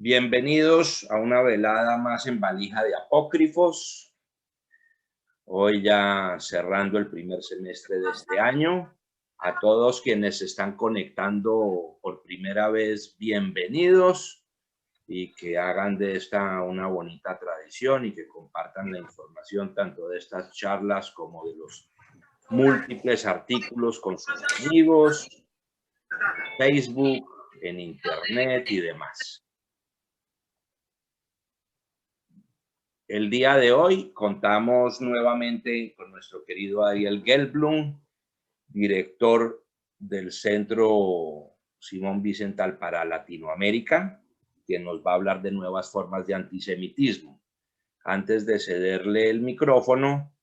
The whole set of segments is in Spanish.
Bienvenidos a una velada más en Valija de Apócrifos. Hoy ya cerrando el primer semestre de este año. A todos quienes se están conectando por primera vez, bienvenidos y que hagan de esta una bonita tradición y que compartan la información tanto de estas charlas como de los múltiples artículos con sus amigos, en Facebook, en Internet y demás. El día de hoy contamos nuevamente con nuestro querido Ariel Gelblum, director del Centro Simón Wiesenthal para Latinoamérica, quien nos va a hablar de nuevas formas de antisemitismo. Antes de cederle el micrófono,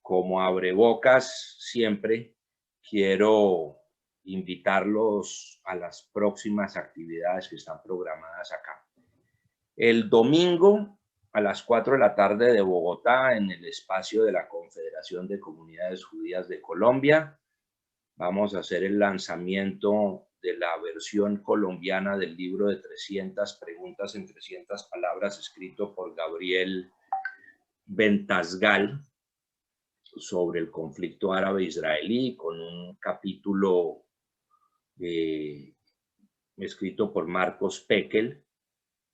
como abrebocas siempre, quiero invitarlos a las próximas actividades que están programadas acá. El domingo a las 4 de la tarde de Bogotá, en el espacio de la Confederación de Comunidades Judías de Colombia, vamos a hacer el lanzamiento de la versión colombiana del libro de 300 preguntas en 300 palabras, escrito por Gabriel Bentasgal, sobre el conflicto árabe-israelí, con un capítulo escrito por Marcos Pekel,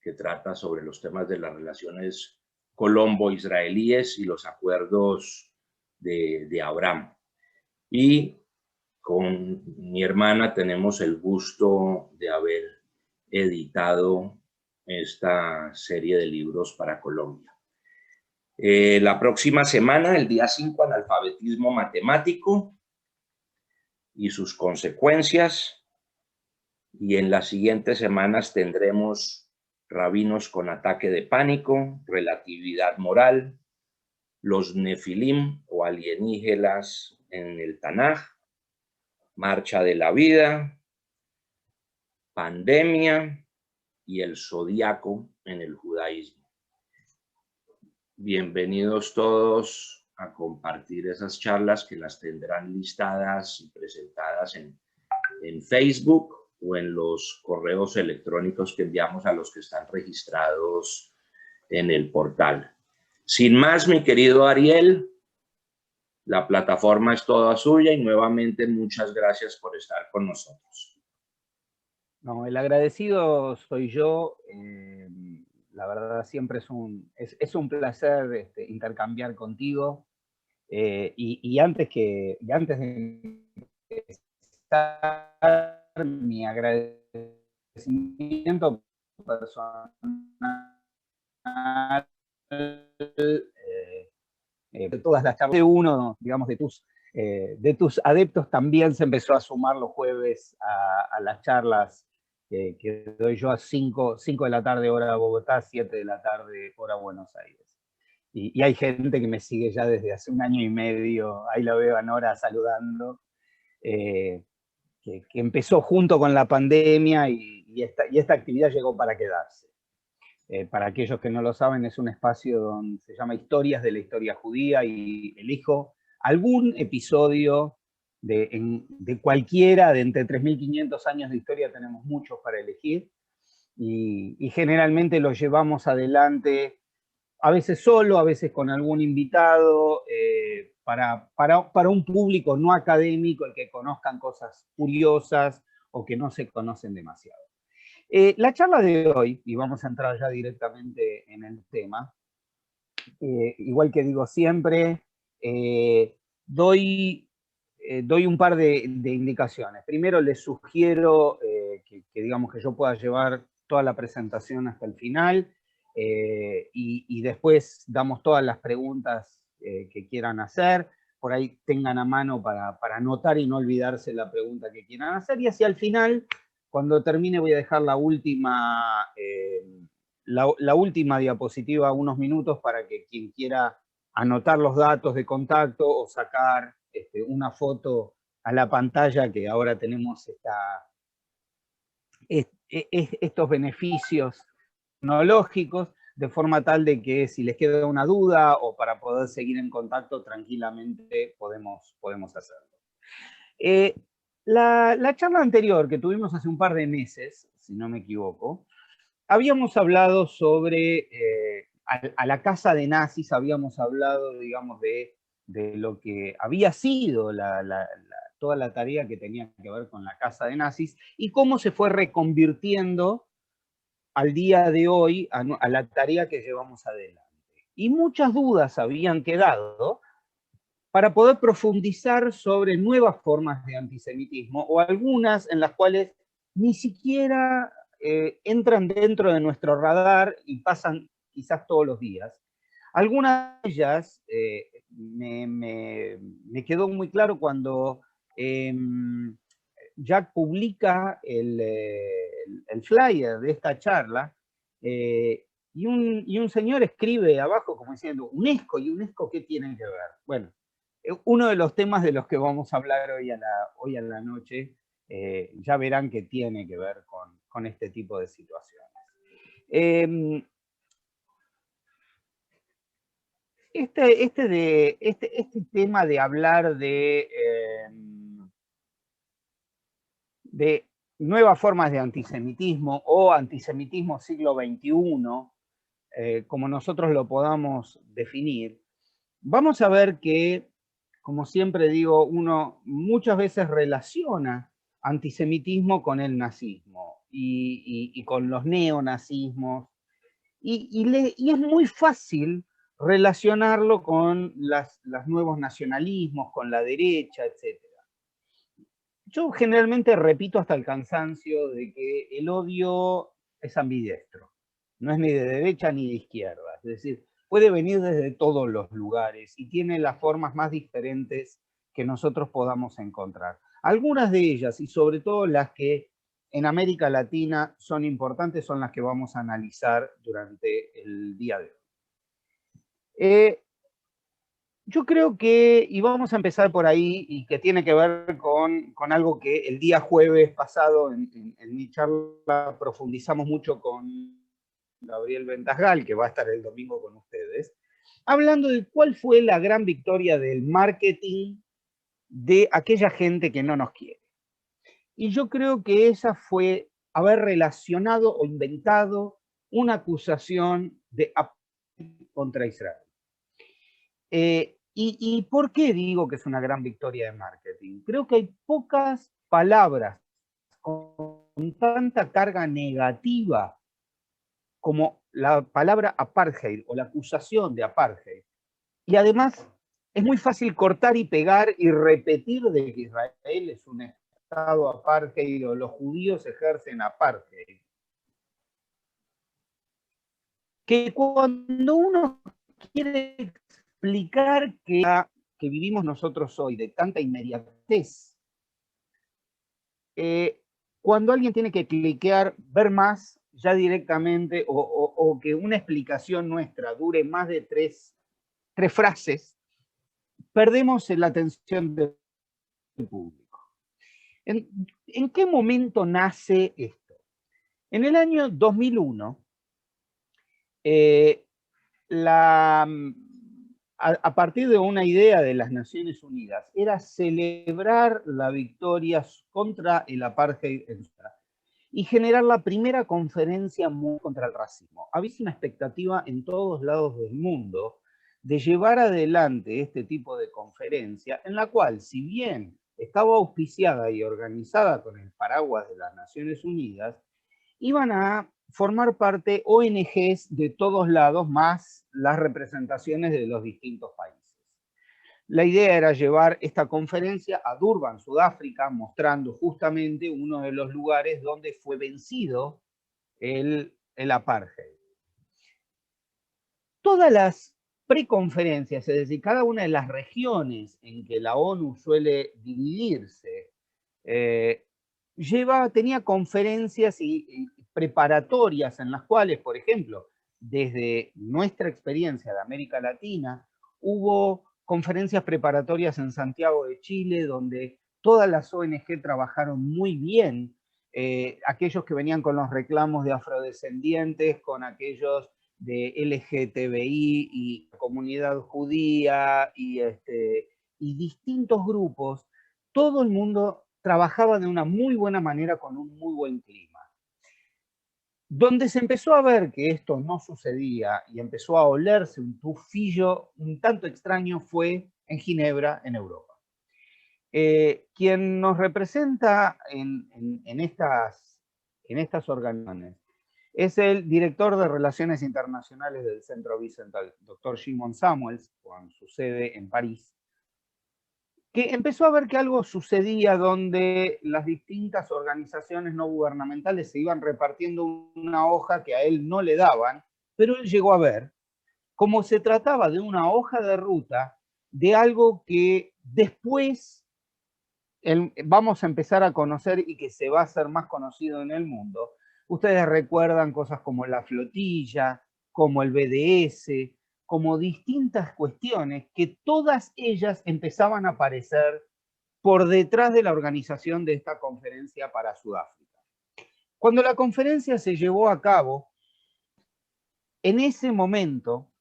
que trata sobre los temas de las relaciones colombo-israelíes y los acuerdos de Abraham. Y con mi hermana tenemos el gusto de haber editado esta serie de libros para Colombia. La próxima semana, el día 5, analfabetismo matemático y sus consecuencias. Y en las siguientes semanas tendremos rabinos con ataque de pánico, relatividad moral, los nefilim o alienígenas en el Tanaj, marcha de la vida, pandemia y el zodiaco en el judaísmo. Bienvenidos todos a compartir esas charlas, que las tendrán listadas y presentadas en Facebook o en los correos electrónicos que enviamos a los que están registrados en el portal. Sin más, mi querido Ariel, la plataforma es toda suya y nuevamente muchas gracias por estar con nosotros. No, el agradecido soy yo. La verdad siempre es un placer intercambiar contigo. Y antes de empezar, mi agradecimiento personal de todas las charlas. Uno, digamos, de tus adeptos también se empezó a sumar los jueves a las charlas que doy yo a 5 de la tarde hora Bogotá, 7 de la tarde hora Buenos Aires. Y hay gente que me sigue ya desde hace 1 año y medio, ahí la veo a Nora saludando, que empezó junto con la pandemia y esta actividad llegó para quedarse. Para aquellos que no lo saben, es un espacio donde se llama Historias de la Historia Judía y elijo algún episodio de cualquiera de entre 3.500 años de historia, tenemos muchos para elegir, y generalmente los llevamos adelante, a veces solo, a veces con algún invitado, para un público no académico, el que conozcan cosas curiosas o que no se conocen demasiado. La charla de hoy, y vamos a entrar ya directamente en el tema, igual que digo siempre, doy un par de indicaciones. Primero les sugiero que digamos que yo pueda llevar toda la presentación hasta el final, y después damos todas las preguntas que quieran hacer. Por ahí tengan a mano para anotar y no olvidarse la pregunta que quieran hacer, y hacia el final, cuando termine, voy a dejar la última diapositiva, unos minutos, para que quien quiera anotar los datos de contacto o sacar una foto a la pantalla, que ahora tenemos estos beneficios tecnológicos, de forma tal de que si les queda una duda o para poder seguir en contacto tranquilamente podemos hacerlo. La charla anterior que tuvimos hace un par de meses, si no me equivoco, habíamos hablado sobre, a la casa de nazis, habíamos hablado, digamos, de lo que había sido toda la tarea que tenía que ver con la casa de nazis y cómo se fue reconvirtiendo al día de hoy a la tarea que llevamos adelante. Y muchas dudas habían quedado para poder profundizar sobre nuevas formas de antisemitismo o algunas en las cuales ni siquiera entran dentro de nuestro radar y pasan quizás todos los días. Algunas de ellas me quedó muy claro cuando Jack publica el flyer de esta charla y un señor escribe abajo como diciendo, UNESCO, ¿y UNESCO qué tienen que ver? Bueno, uno de los temas de los que vamos a hablar hoy a la noche, ya verán que tiene que ver con este tipo de situaciones. Este tema de hablar de nuevas formas de antisemitismo o antisemitismo siglo XXI, como nosotros lo podamos definir, vamos a ver que, como siempre digo, uno muchas veces relaciona antisemitismo con el nazismo y con los neonazismos, y es muy fácil relacionarlo con los nuevos nacionalismos, con la derecha, etc. Yo generalmente repito hasta el cansancio de que el odio es ambidestro, no es ni de derecha ni de izquierda, es decir, puede venir desde todos los lugares y tiene las formas más diferentes que nosotros podamos encontrar. Algunas de ellas, y sobre todo las que en América Latina son importantes, son las que vamos a analizar durante el día de hoy. Yo creo que, y vamos a empezar por ahí, y que tiene que ver con algo que el día jueves pasado en mi charla profundizamos mucho con Gabriel Ventasgal, que va a estar el domingo con ustedes, hablando de cuál fue la gran victoria del marketing de aquella gente que no nos quiere. Y yo creo que esa fue haber relacionado o inventado una acusación de contra Israel. ¿Y por qué digo que es una gran victoria de marketing? Creo que hay pocas palabras con tanta carga negativa como la palabra apartheid o la acusación de apartheid. Y además es muy fácil cortar y pegar y repetir de que Israel es un estado apartheid o los judíos ejercen apartheid. Que cuando uno quiere explicar que vivimos nosotros hoy, de tanta inmediatez, cuando alguien tiene que cliquear, ver más, ya directamente, o que una explicación nuestra dure más de tres frases, perdemos la atención del público. ¿En qué momento nace esto? En el año 2001, a partir de una idea de las Naciones Unidas, era celebrar la victoria contra el apartheid y generar la primera conferencia mundial contra el racismo. Había una expectativa en todos lados del mundo de llevar adelante este tipo de conferencia, en la cual, si bien estaba auspiciada y organizada con el paraguas de las Naciones Unidas, iban a formar parte ONGs de todos lados, más las representaciones de los distintos países. La idea era llevar esta conferencia a Durban, Sudáfrica, mostrando justamente uno de los lugares donde fue vencido el apartheid. Todas las preconferencias, es decir, cada una de las regiones en que la ONU suele dividirse, tenía conferencias y preparatorias en las cuales, por ejemplo, desde nuestra experiencia de América Latina, hubo conferencias preparatorias en Santiago de Chile, donde todas las ONG trabajaron muy bien, aquellos que venían con los reclamos de afrodescendientes, con aquellos de LGTBI y comunidad judía y distintos grupos, todo el mundo trabajaba de una muy buena manera con un muy buen clima. Donde se empezó a ver que esto no sucedía y empezó a olerse un tufillo un tanto extraño fue en Ginebra, en Europa. Quien nos representa en estas organizaciones es el director de Relaciones Internacionales del Centro Wiesenthal, doctor Shimon Samuels, con su sede en París, que empezó a ver que algo sucedía donde las distintas organizaciones no gubernamentales se iban repartiendo una hoja que a él no le daban, pero él llegó a ver como se trataba de una hoja de ruta de algo que después vamos a empezar a conocer y que se va a hacer más conocido en el mundo. Ustedes recuerdan cosas como la flotilla, como el BDS, como distintas cuestiones que todas ellas empezaban a aparecer por detrás de la organización de esta conferencia para Sudáfrica. Cuando la conferencia se llevó a cabo, en ese momento,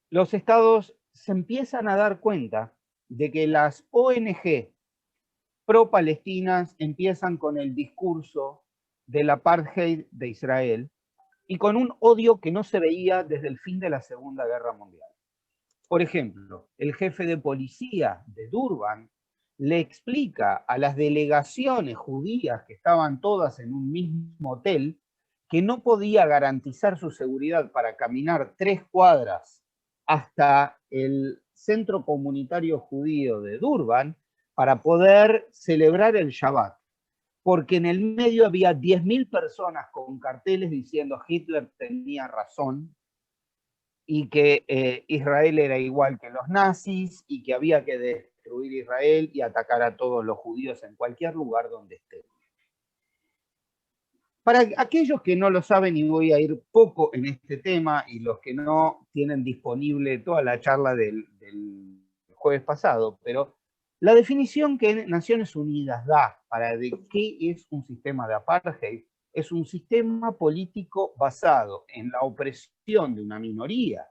los estados se empiezan a dar cuenta de que las ONG pro-palestinas empiezan con el discurso del apartheid de Israel y con un odio que no se veía desde el fin de la Segunda Guerra Mundial. Por ejemplo, el jefe de policía de Durban le explica a las delegaciones judías que estaban todas en un mismo hotel que no podía garantizar su seguridad para caminar 3 cuadras hasta el centro comunitario judío de Durban para poder celebrar el Shabbat, porque en el medio había 10.000 personas con carteles diciendo Hitler tenía razón y que Israel era igual que los nazis y que había que destruir Israel y atacar a todos los judíos en cualquier lugar donde estén. Para aquellos que no lo saben, y voy a ir poco en este tema, y los que no tienen disponible toda la charla del jueves pasado, pero la definición que Naciones Unidas da para de qué es un sistema de apartheid es un sistema político basado en la opresión de una minoría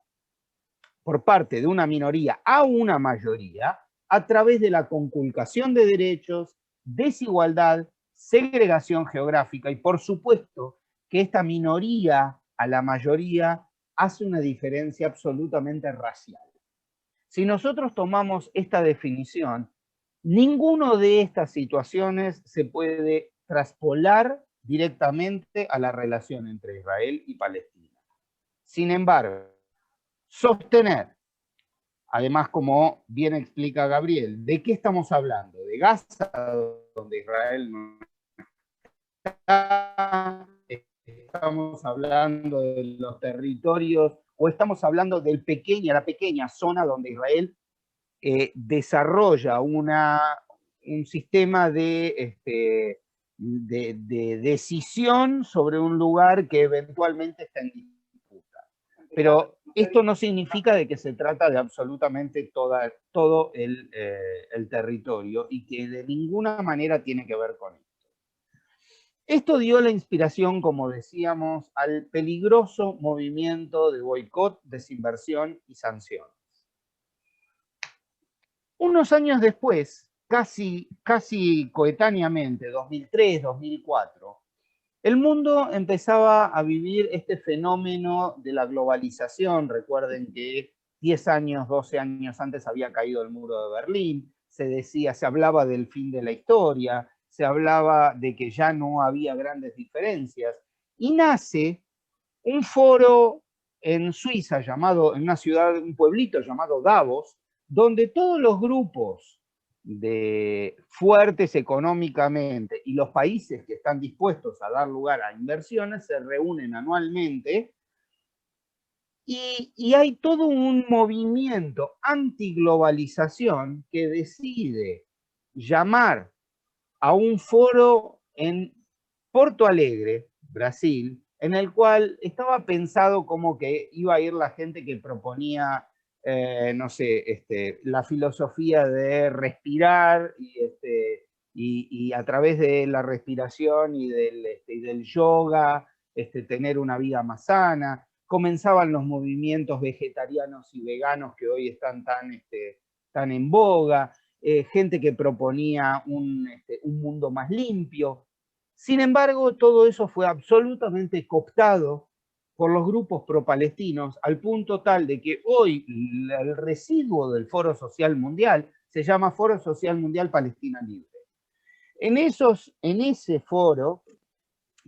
por parte de una minoría a una mayoría a través de la conculcación de derechos, desigualdad, segregación geográfica y por supuesto que esta minoría a la mayoría hace una diferencia absolutamente racial. Si nosotros tomamos esta definición, ninguna de estas situaciones se puede traspolar directamente a la relación entre Israel y Palestina. Sin embargo, sostener, además, como bien explica Gabriel, ¿de qué estamos hablando? ¿De Gaza, donde Israel no está? ¿Estamos hablando de los territorios? ¿O estamos hablando de la pequeña zona donde Israel desarrolla un sistema de decisión sobre un lugar que eventualmente está en disputa? Pero esto no significa de que se trata de absolutamente todo el territorio y que de ninguna manera tiene que ver con esto. Esto dio la inspiración, como decíamos, al peligroso movimiento de boicot, desinversión y sanciones. Unos años después, casi coetáneamente, 2003, 2004, el mundo empezaba a vivir este fenómeno de la globalización. Recuerden que 10 años, 12 años antes había caído el muro de Berlín, se hablaba del fin de la historia, se hablaba de que ya no había grandes diferencias, y nace un foro en Suiza llamado, en una ciudad, un pueblito llamado Davos, donde todos los grupos fuertes económicamente y los países que están dispuestos a dar lugar a inversiones se reúnen anualmente y hay todo un movimiento antiglobalización que decide llamar a un foro en Porto Alegre, Brasil, en el cual estaba pensado como que iba a ir la gente que proponía no sé, la filosofía de respirar y a través de la respiración y del yoga, tener una vida más sana. Comenzaban los movimientos vegetarianos y veganos que hoy están tan en boga, gente que proponía un mundo más limpio. Sin embargo, todo eso fue absolutamente cooptado por los grupos pro-palestinos, al punto tal de que hoy el residuo del Foro Social Mundial se llama Foro Social Mundial Palestina Libre. En ese foro,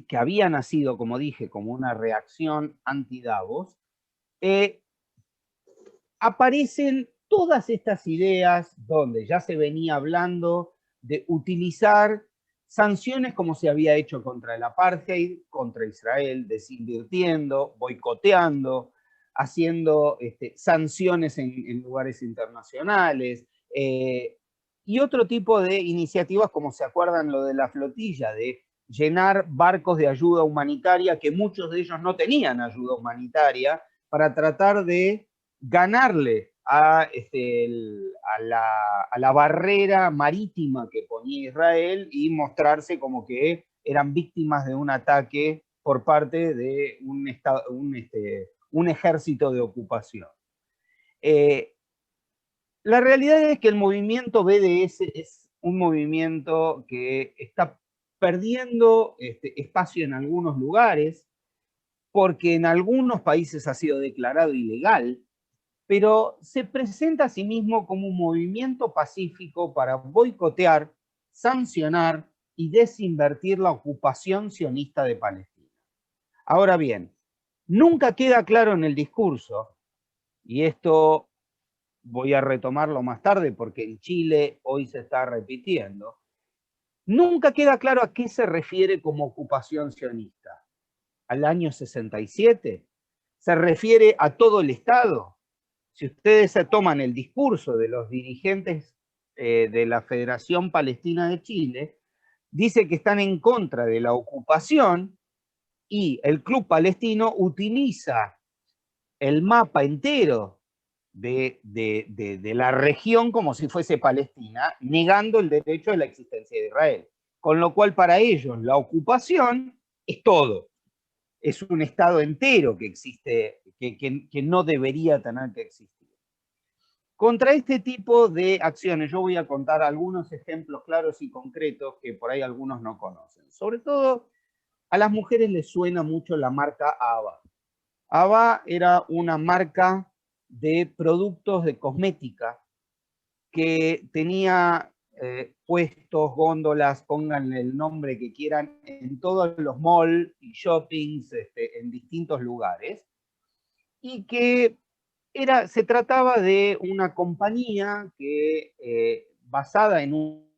que había nacido, como dije, como una reacción anti-Davos, aparecen todas estas ideas donde ya se venía hablando de utilizar sanciones como se había hecho contra el apartheid, contra Israel, desinvirtiendo, boicoteando, haciendo sanciones en lugares internacionales, y otro tipo de iniciativas, como se acuerdan lo de la flotilla, de llenar barcos de ayuda humanitaria, que muchos de ellos no tenían ayuda humanitaria, para tratar de ganarle a la barrera marítima que ponía Israel y mostrarse como que eran víctimas de un ataque por parte de un ejército de ocupación. La realidad es que el movimiento BDS es un movimiento que está perdiendo espacio en algunos lugares, porque en algunos países ha sido declarado ilegal, pero se presenta a sí mismo como un movimiento pacífico para boicotear, sancionar y desinvertir la ocupación sionista de Palestina. Ahora bien, nunca queda claro en el discurso, y esto voy a retomarlo más tarde porque en Chile hoy se está repitiendo, nunca queda claro a qué se refiere como ocupación sionista. ¿Al año 67? ¿Se refiere a todo el Estado? Si ustedes se toman el discurso de los dirigentes de la Federación Palestina de Chile, dice que están en contra de la ocupación y el Club Palestino utiliza el mapa entero de la región como si fuese Palestina, negando el derecho de la existencia de Israel. Con lo cual para ellos la ocupación es todo. Es un Estado entero que existe, que no debería tener que existir. Contra este tipo de acciones, yo voy a contar algunos ejemplos claros y concretos que por ahí algunos no conocen. Sobre todo, a las mujeres les suena mucho la marca Ava. Ava era una marca de productos de cosmética que tenía puestos, góndolas, pónganle el nombre que quieran, en todos los malls y shoppings en distintos lugares, y que se trataba de una compañía que, basada en un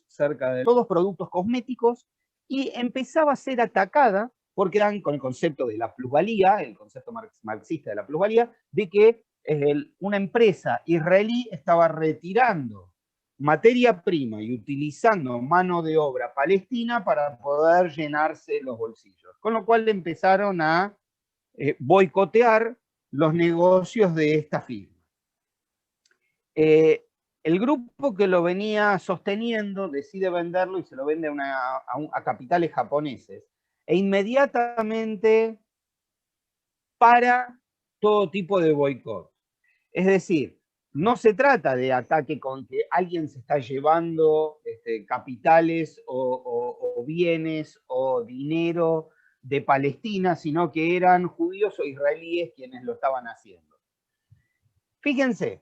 cerca de todos productos cosméticos, y empezaba a ser atacada porque eran con el concepto de la plusvalía, el concepto marxista de la plusvalía, de que una empresa israelí estaba retirando materia prima y utilizando mano de obra palestina para poder llenarse los bolsillos. Con lo cual empezaron a boicotear los negocios de esta firma. El grupo que lo venía sosteniendo decide venderlo y se lo vende a capitales japoneses. E inmediatamente para todo tipo de boicot. Es decir, no se trata de ataque con que alguien se está llevando capitales o bienes o dinero de Palestina, sino que eran judíos o israelíes quienes lo estaban haciendo. Fíjense,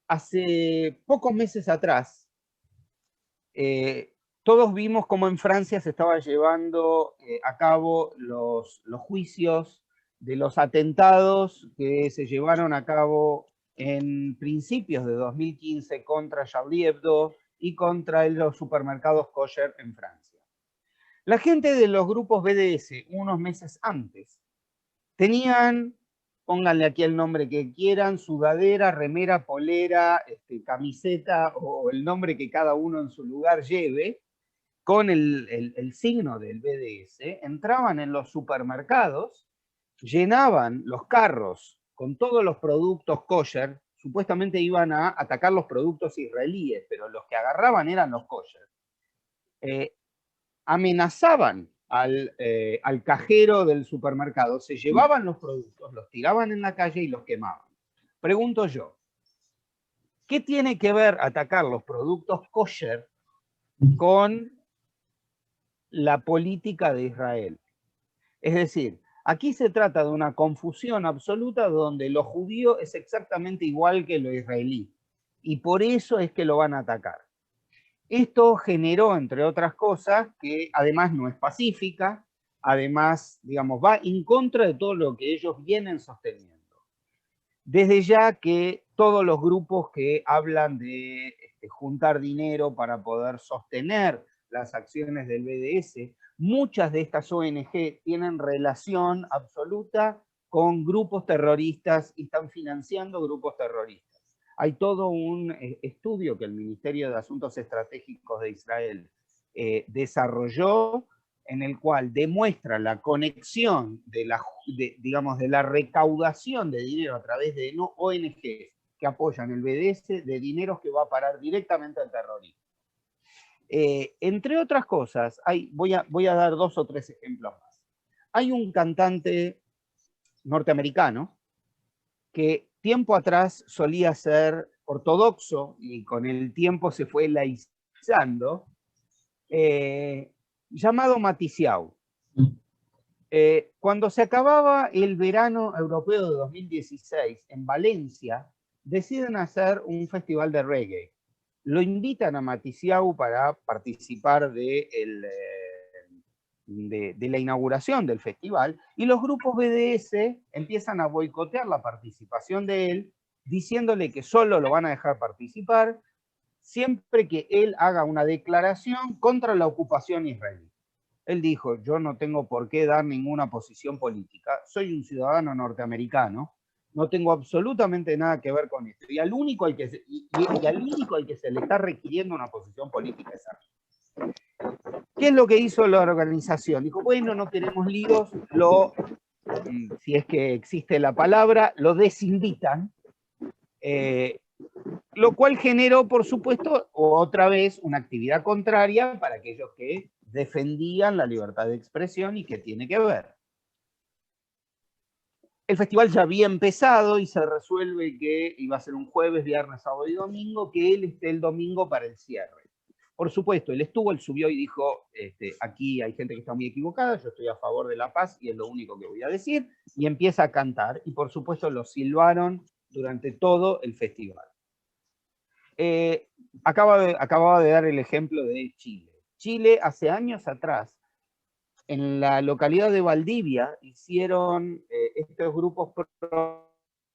hace pocos meses atrás, todos vimos cómo en Francia se estaban llevando a cabo los juicios de los atentados que se llevaron a cabo en principios de 2015 contra Charlie Hebdo y contra los supermercados kosher en Francia. La gente de los grupos BDS, unos meses antes, tenían, pónganle aquí el nombre que quieran, sudadera, remera, polera, camiseta o el nombre que cada uno en su lugar lleve, con el signo del BDS, entraban en los supermercados, llenaban los carros con todos los productos kosher, supuestamente iban a atacar los productos israelíes, pero los que agarraban eran los kosher. Amenazaban al cajero del supermercado, se llevaban los productos, los tiraban en la calle y los quemaban. Pregunto yo, ¿Qué tiene que ver atacar los productos kosher con la política de Israel? Es decir, aquí se trata de una confusión absoluta donde lo judío es exactamente igual que lo israelí, y por eso es que lo van a atacar. Esto generó, entre otras cosas, que además no es pacífica, además, digamos, va en contra de todo lo que ellos vienen sosteniendo. Desde ya que todos los grupos que hablan de juntar dinero para poder sostener las acciones del BDS, muchas de estas ONG tienen relación absoluta con grupos terroristas y están financiando grupos terroristas. Hay todo un estudio que el Ministerio de Asuntos Estratégicos de Israel desarrolló, en el cual demuestra la conexión de la recaudación de dinero a través de ONGs que apoyan el BDS, de dineros que va a parar directamente al terrorismo. Entre otras cosas, voy a dar 2 o 3 ejemplos más. Hay un cantante norteamericano que tiempo atrás solía ser ortodoxo y con el tiempo se fue laicizando, llamado Matisiau. Cuando se acababa el verano europeo de 2016 en Valencia, deciden hacer un festival de reggae. Lo invitan a Matisiau para participar de la inauguración del festival, y los grupos BDS empiezan a boicotear la participación de él, diciéndole que solo lo van a dejar participar siempre que él haga una declaración contra la ocupación israelí. Él dijo, yo no tengo por qué dar ninguna posición política, soy un ciudadano norteamericano, no tengo absolutamente nada que ver con esto, y al único al que se le está requiriendo una posición política es a mí. ¿Qué es lo que hizo la organización? Dijo, bueno, no queremos líos, si es que existe la palabra, lo desinvitan, lo cual generó, por supuesto, otra vez una actividad contraria para aquellos que defendían la libertad de expresión y que tiene que ver. El festival ya había empezado y se resuelve que iba a ser un jueves, viernes, sábado y domingo, que él esté el domingo para el cierre. Por supuesto, él subió y dijo, aquí hay gente que está muy equivocada, yo estoy a favor de la paz y es lo único que voy a decir, y empieza a cantar, y por supuesto lo silbaron durante todo el festival. Acababa de dar el ejemplo de Chile. Chile, hace años atrás, en la localidad de Valdivia, hicieron, estos grupos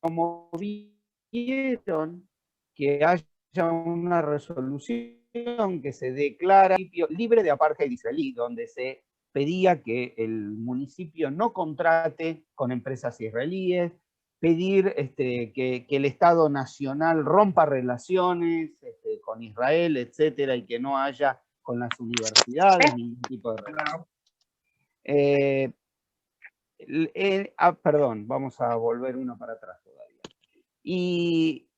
promovieron que haya una resolución que se declara libre de apartheid israelí, donde se pedía que el municipio no contrate con empresas israelíes, pedir que el Estado Nacional rompa relaciones con Israel, etcétera, y que no haya con las universidades ningún tipo de relación. Perdón, vamos a volver uno para atrás todavía. Y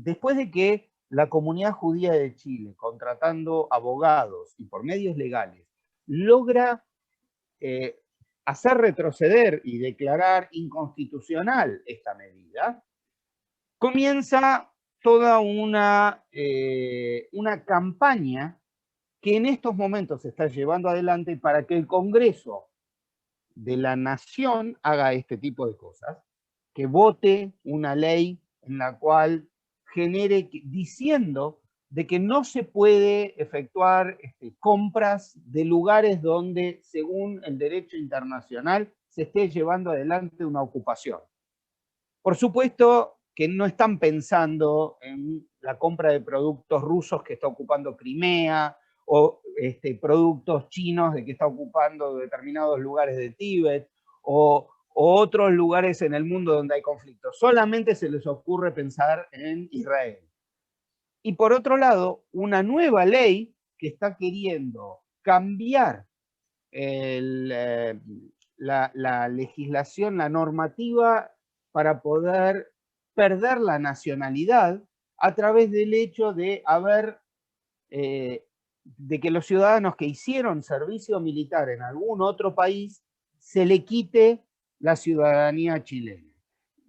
después de que la comunidad judía de Chile, contratando abogados y por medios legales, logra hacer retroceder y declarar inconstitucional esta medida, comienza toda una campaña que en estos momentos se está llevando adelante para que el Congreso de la Nación haga este tipo de cosas, que vote una ley en la cual genere, diciendo de que no se puede efectuar compras de lugares donde, según el derecho internacional, se esté llevando adelante una ocupación. Por supuesto que no están pensando en la compra de productos rusos que está ocupando Crimea, o productos chinos de que está ocupando determinados lugares de Tíbet, o otros lugares en el mundo donde hay conflictos. Solamente se les ocurre pensar en Israel. Y por otro lado, una nueva ley que está queriendo cambiar la legislación, la normativa, para poder perder la nacionalidad a través del hecho de de que los ciudadanos que hicieron servicio militar en algún otro país se le quite la ciudadanía chilena.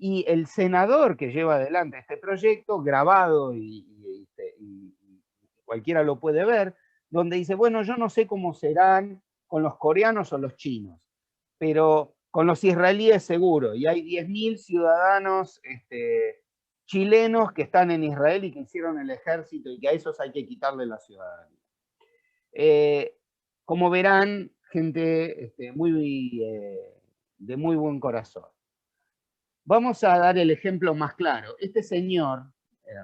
Y el senador que lleva adelante este proyecto, grabado y cualquiera lo puede ver, donde dice, bueno, yo no sé cómo serán con los coreanos o los chinos, pero con los israelíes seguro, y hay 10.000 ciudadanos chilenos que están en Israel y que hicieron el ejército y que a esos hay que quitarle la ciudadanía. Como verán, gente de muy buen corazón. Vamos a dar el ejemplo más claro. Este señor,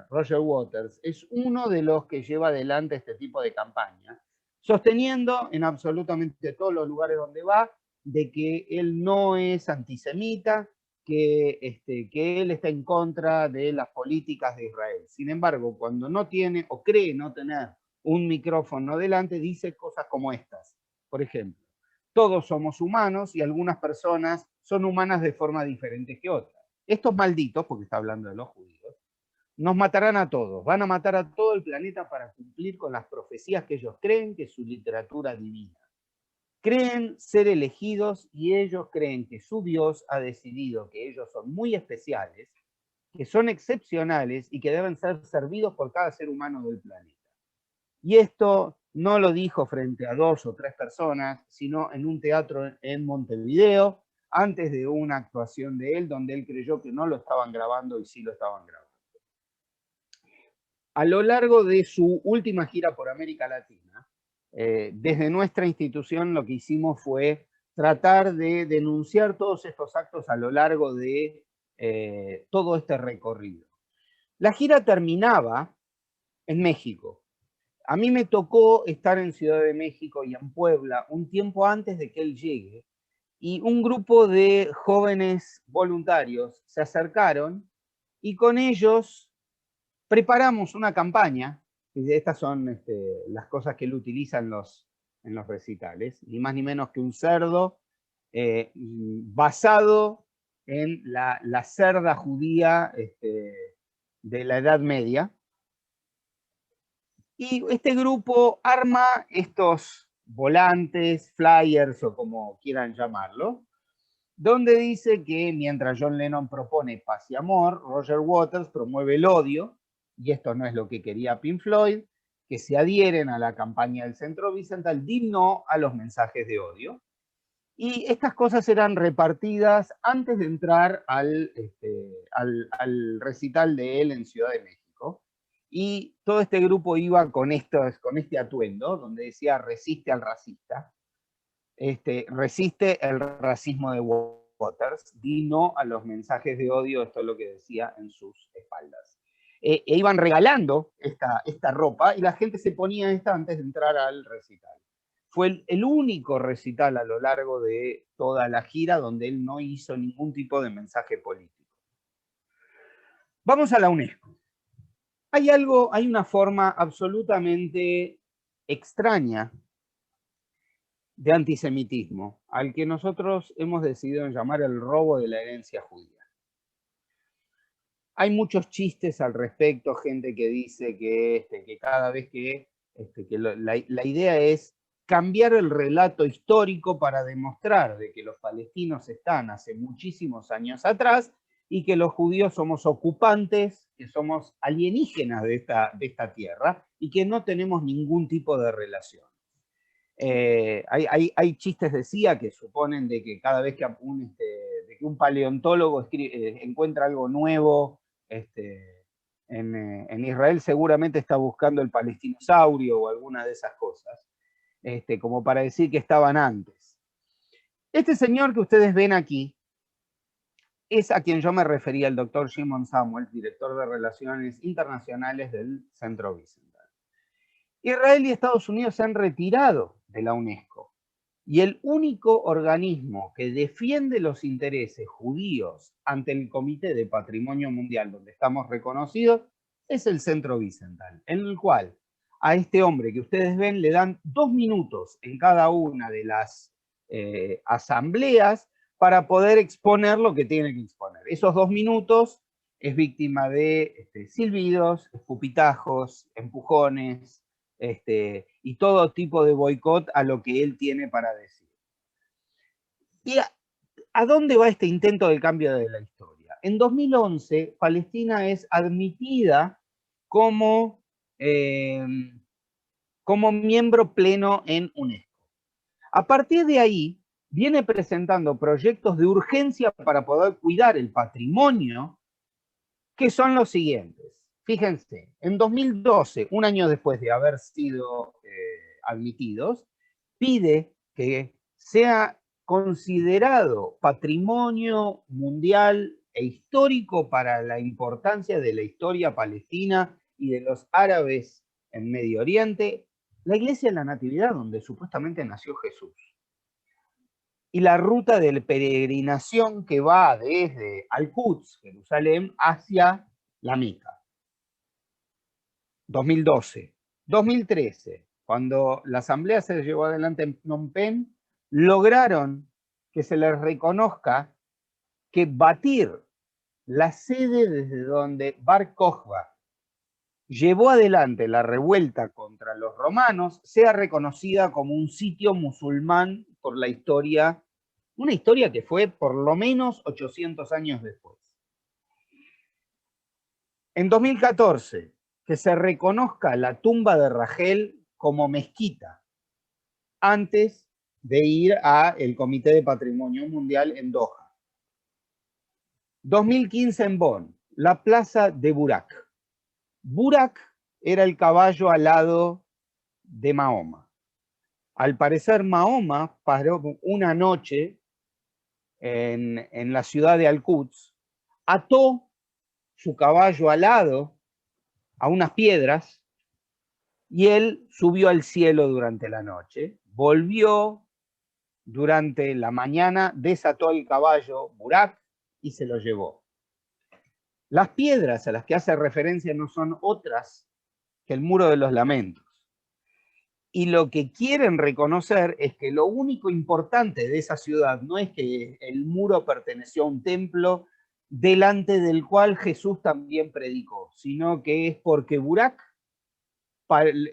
Roger Waters, es uno de los que lleva adelante este tipo de campaña, sosteniendo en absolutamente todos los lugares donde va de que él no es antisemita, que él está en contra de las políticas de Israel. Sin embargo, cuando no tiene o cree no tener un micrófono delante, dice cosas como estas. Por ejemplo, todos somos humanos y algunas personas son humanas de forma diferente que otras. Estos malditos, porque está hablando de los judíos, nos matarán a todos, van a matar a todo el planeta para cumplir con las profecías que ellos creen que es su literatura divina. Creen ser elegidos y ellos creen que su Dios ha decidido que ellos son muy especiales, que son excepcionales y que deben ser servidos por cada ser humano del planeta. Y esto no lo dijo frente a 2 o 3 personas, sino en un teatro en Montevideo, antes de una actuación de él, donde él creyó que no lo estaban grabando y sí lo estaban grabando. A lo largo de su última gira por América Latina, desde nuestra institución lo que hicimos fue tratar de denunciar todos estos actos a lo largo de todo este recorrido. La gira terminaba en México. A mí me tocó estar en Ciudad de México y en Puebla un tiempo antes de que él llegue, y un grupo de jóvenes voluntarios se acercaron y con ellos preparamos una campaña. Y estas son las cosas que él utiliza en los recitales, ni más ni menos que un cerdo basado en la cerda judía de la Edad Media. Y este grupo arma estos volantes, flyers o como quieran llamarlo, donde dice que mientras John Lennon propone paz y amor, Roger Waters promueve el odio, y esto no es lo que quería Pink Floyd, que se adhieren a la campaña del Centro Vicental, di no a los mensajes de odio. Y estas cosas eran repartidas antes de entrar al recital de él en Ciudad de México. Y todo este grupo iba con este atuendo, donde decía resiste al racista, resiste el racismo de Waters, di no a los mensajes de odio, esto es lo que decía en sus espaldas. E iban regalando esta ropa y la gente se ponía esta antes de entrar al recital. Fue el único recital a lo largo de toda la gira donde él no hizo ningún tipo de mensaje político. Vamos a la UNESCO. Hay una forma absolutamente extraña de antisemitismo, al que nosotros hemos decidido llamar el robo de la herencia judía. Hay muchos chistes al respecto, gente que dice que cada vez que la idea es cambiar el relato histórico para demostrar de que los palestinos están hace muchísimos años atrás y que los judíos somos ocupantes, que somos alienígenas de esta tierra y que no tenemos ningún tipo de relación. Hay chistes de CIA que suponen de que cada vez que un paleontólogo encuentra algo nuevo en Israel, seguramente está buscando el palestinosaurio o alguna de esas cosas, como para decir que estaban antes. Este señor que ustedes ven aquí es a quien yo me refería, el doctor Shimon Samuels, director de Relaciones Internacionales del Centro Vicental. Israel y Estados Unidos se han retirado de la UNESCO y el único organismo que defiende los intereses judíos ante el Comité de Patrimonio Mundial, donde estamos reconocidos, es el Centro Vicental, en el cual a este hombre que ustedes ven le dan 2 minutos en cada una de las asambleas para poder exponer lo que tiene que exponer. Esos 2 minutos es víctima de silbidos, escupitajos, empujones, y todo tipo de boicot a lo que él tiene para decir. ¿Y a dónde va este intento de cambio de la historia? En 2011, Palestina es admitida como, como miembro pleno en UNESCO. A partir de ahí, viene presentando proyectos de urgencia para poder cuidar el patrimonio, que son los siguientes. Fíjense, en 2012, un año después de haber sido admitidos, pide que sea considerado patrimonio mundial e histórico para la importancia de la historia palestina y de los árabes en Medio Oriente, la iglesia de la Natividad, donde supuestamente nació Jesús. Y la ruta de peregrinación que va desde Al-Quds, Jerusalén, hacia la Meca. 2012. 2013, cuando la asamblea se llevó adelante en Phnom Penh, lograron que se les reconozca que Batir, la sede desde donde Bar Kokhba llevó adelante la revuelta contra los romanos, sea reconocida como un sitio musulmán por la historia, una historia que fue por lo menos 800 años después. En 2014, que se reconozca la tumba de Rachel como mezquita, antes de ir al Comité de Patrimonio Mundial en Doha. 2015 en Bonn, la plaza de Burak. Burak era el caballo alado de Mahoma. Al parecer Mahoma paró una noche en la ciudad de Al-Quds, ató su caballo alado a unas piedras y él subió al cielo durante la noche, volvió durante la mañana, desató el caballo Burak y se lo llevó. Las piedras a las que hace referencia no son otras que el Muro de los Lamentos. Y lo que quieren reconocer es que lo único importante de esa ciudad no es que el muro perteneció a un templo delante del cual Jesús también predicó, sino que es porque Burak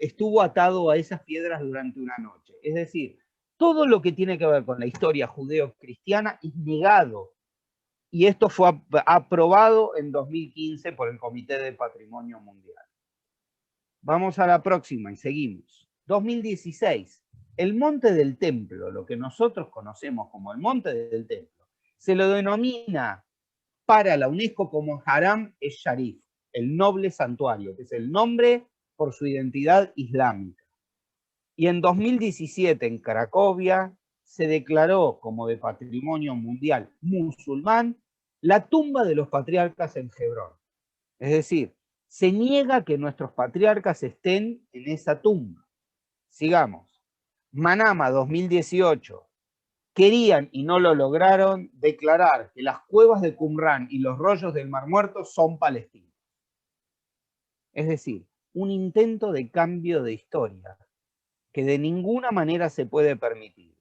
estuvo atado a esas piedras durante una noche. Es decir, todo lo que tiene que ver con la historia judeo-cristiana es negado. Y esto fue aprobado en 2015 por el Comité de Patrimonio Mundial. Vamos a la próxima y seguimos. 2016. El Monte del Templo, lo que nosotros conocemos como el Monte del Templo, se lo denomina para la UNESCO como Haram esh-Sharif, el noble santuario, que es el nombre por su identidad islámica. Y en 2017 en Cracovia se declaró como de patrimonio mundial musulmán la tumba de los patriarcas en Hebrón. Es decir, se niega que nuestros patriarcas estén en esa tumba. Sigamos. Manama 2018. Querían y no lo lograron declarar que las cuevas de Qumrán y los rollos del Mar Muerto son palestinos. Es decir, un intento de cambio de historia que de ninguna manera se puede permitir.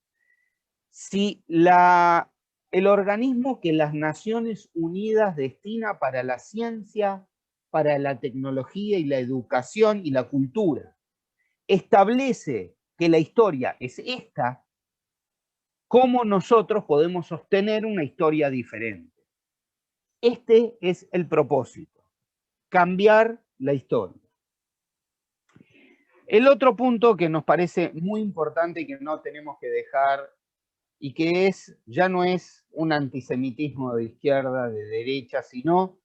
Si el organismo que las Naciones Unidas destina para la ciencia, para la tecnología y la educación y la cultura establece que la historia es esta, ¿cómo nosotros podemos sostener una historia diferente? Este es el propósito, cambiar la historia. El otro punto que nos parece muy importante y que no tenemos que dejar, y que ya no es un antisemitismo de izquierda, de derecha, sino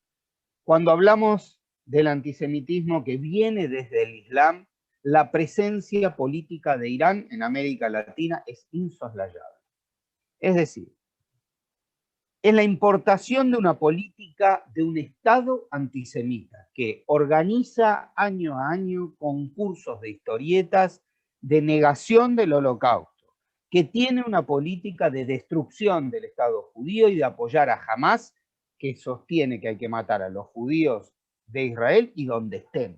cuando hablamos del antisemitismo que viene desde el Islam, la presencia política de Irán en América Latina es insoslayable. Es decir, es la importación de una política de un Estado antisemita que organiza año a año concursos de historietas de negación del Holocausto, que tiene una política de destrucción del Estado judío y de apoyar a Hamás, que sostiene que hay que matar a los judíos de Israel y donde estén.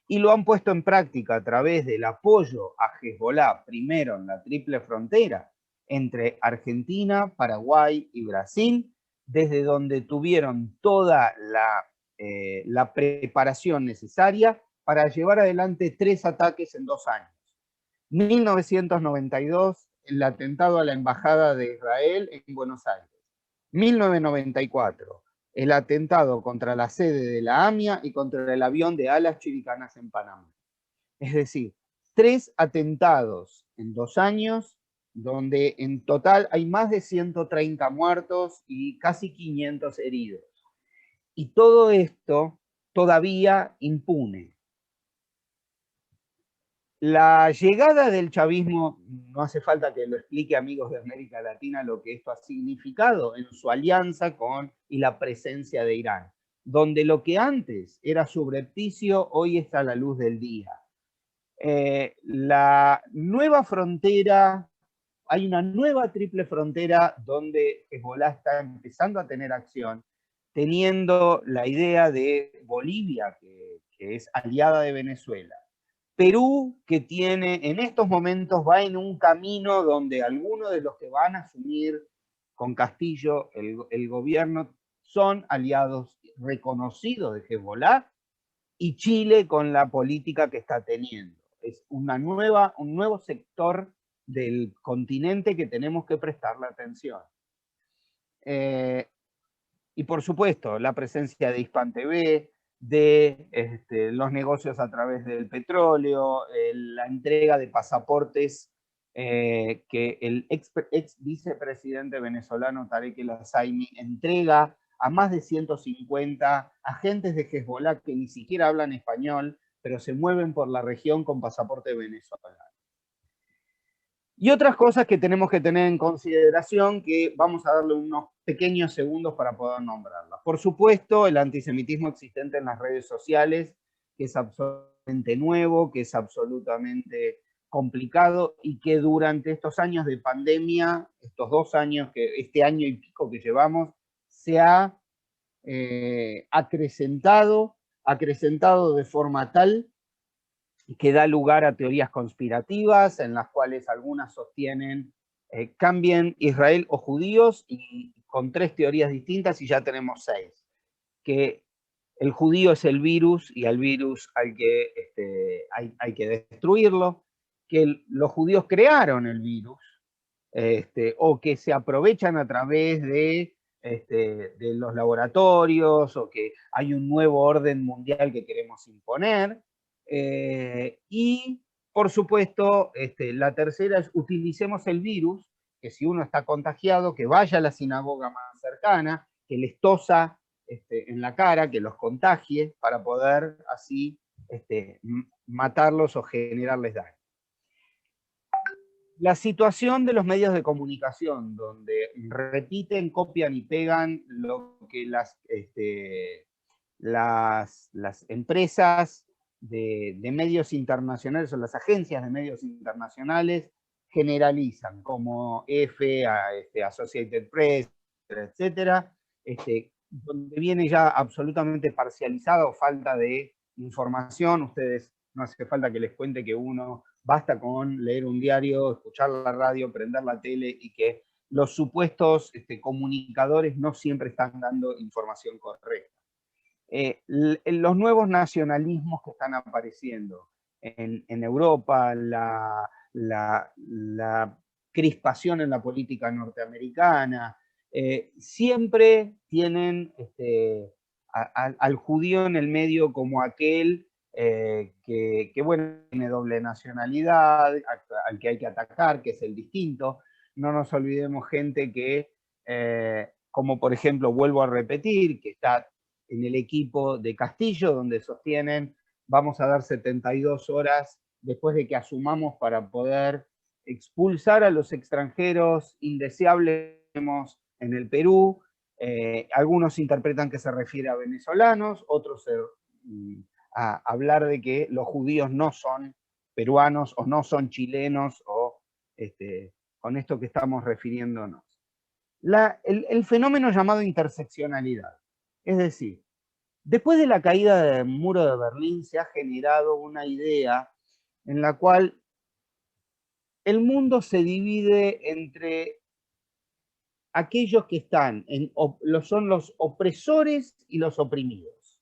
Y lo han puesto en práctica a través del apoyo a Hezbollah, primero en la triple frontera, entre Argentina, Paraguay y Brasil, desde donde tuvieron toda la preparación necesaria para llevar adelante 3 ataques en 2 años. 1992, el atentado a la Embajada de Israel en Buenos Aires. 1994, el atentado contra la sede de la AMIA y contra el avión de alas chiricanas en Panamá. Es decir, 3 atentados en 2 años, donde en total hay más de 130 muertos y casi 500 heridos. Y todo esto todavía impune. La llegada del chavismo, no hace falta que lo explique, amigos de América Latina, lo que esto ha significado en su alianza con y la presencia de Irán, donde lo que antes era subrepticio, hoy está a la luz del día. La nueva frontera, hay una nueva triple frontera donde Hezbollah está empezando a tener acción, teniendo la idea de Bolivia, que es aliada de Venezuela. Perú, que tiene, en estos momentos va en un camino donde algunos de los que van a asumir con Castillo el gobierno son aliados reconocidos de Hezbollah, y Chile con la política que está teniendo. Es un nuevo sector del continente que tenemos que prestarle atención. Y por supuesto, la presencia de Hispan TV, de los negocios a través del petróleo, la entrega de pasaportes que el ex vicepresidente venezolano Tarek El Azaimi entrega a más de 150 agentes de Hezbollah que ni siquiera hablan español, pero se mueven por la región con pasaporte venezolano. Y otras cosas que tenemos que tener en consideración, que vamos a darle unos pequeños segundos para poder nombrarlas. Por supuesto, el antisemitismo existente en las redes sociales, que es absolutamente nuevo, que es absolutamente complicado y que durante estos años de pandemia, estos 2 años, este año y pico que llevamos, se ha acrecentado de forma tal que da lugar a teorías conspirativas, en las cuales algunas sostienen cambien Israel o judíos, y con 3 teorías distintas, y ya tenemos 6. Que el judío es el virus y al virus hay que destruirlo, que los judíos crearon el virus, o que se aprovechan a través de los laboratorios, o que hay un nuevo orden mundial que queremos imponer. Y, por supuesto, la tercera es utilicemos el virus, que si uno está contagiado, que vaya a la sinagoga más cercana, que les tosa en la cara, que los contagie, para poder así matarlos o generarles daño. La situación de los medios de comunicación, donde repiten, copian y pegan lo que las empresas de medios internacionales o las agencias de medios internacionales generalizan, como Associated Press, etcétera, donde viene ya absolutamente parcializada o falta de información. Ustedes, no hace falta que les cuente que basta con leer un diario, escuchar la radio, prender la tele, y que los supuestos comunicadores no siempre están dando información correcta. Los nuevos nacionalismos que están apareciendo en Europa, la crispación en la política norteamericana, siempre tienen al judío en el medio como aquel que bueno, tiene doble nacionalidad, al que hay que atacar, que es el distinto. No nos olvidemos gente que, como por ejemplo, vuelvo a repetir, que está en el equipo de Castillo, donde sostienen vamos a dar 72 horas después de que asumamos para poder expulsar a los extranjeros indeseables en el Perú. Algunos interpretan que se refiere a venezolanos, otros a hablar de que los judíos no son peruanos o no son chilenos, o con esto que estamos refiriéndonos. El fenómeno llamado interseccionalidad. Es decir, después de la caída del muro de Berlín se ha generado una idea en la cual el mundo se divide entre aquellos que están son los opresores y los oprimidos.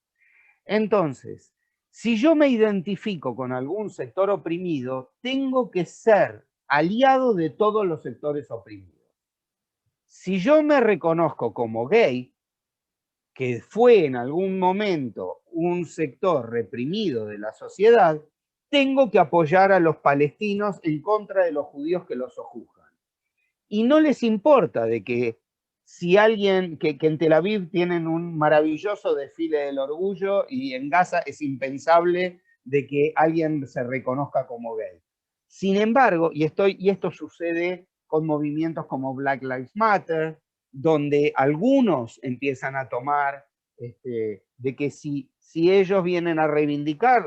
Entonces, si yo me identifico con algún sector oprimido, tengo que ser aliado de todos los sectores oprimidos. Si yo me reconozco como gay, que fue en algún momento un sector reprimido de la sociedad, tengo que apoyar a los palestinos en contra de los judíos que los sojuzgan. Y no les importa de que si alguien, que en Tel Aviv tienen un maravilloso desfile del orgullo y en Gaza es impensable de que alguien se reconozca como gay. Sin embargo, y esto sucede con movimientos como Black Lives Matter, donde algunos empiezan a tomar de que si ellos vienen a reivindicar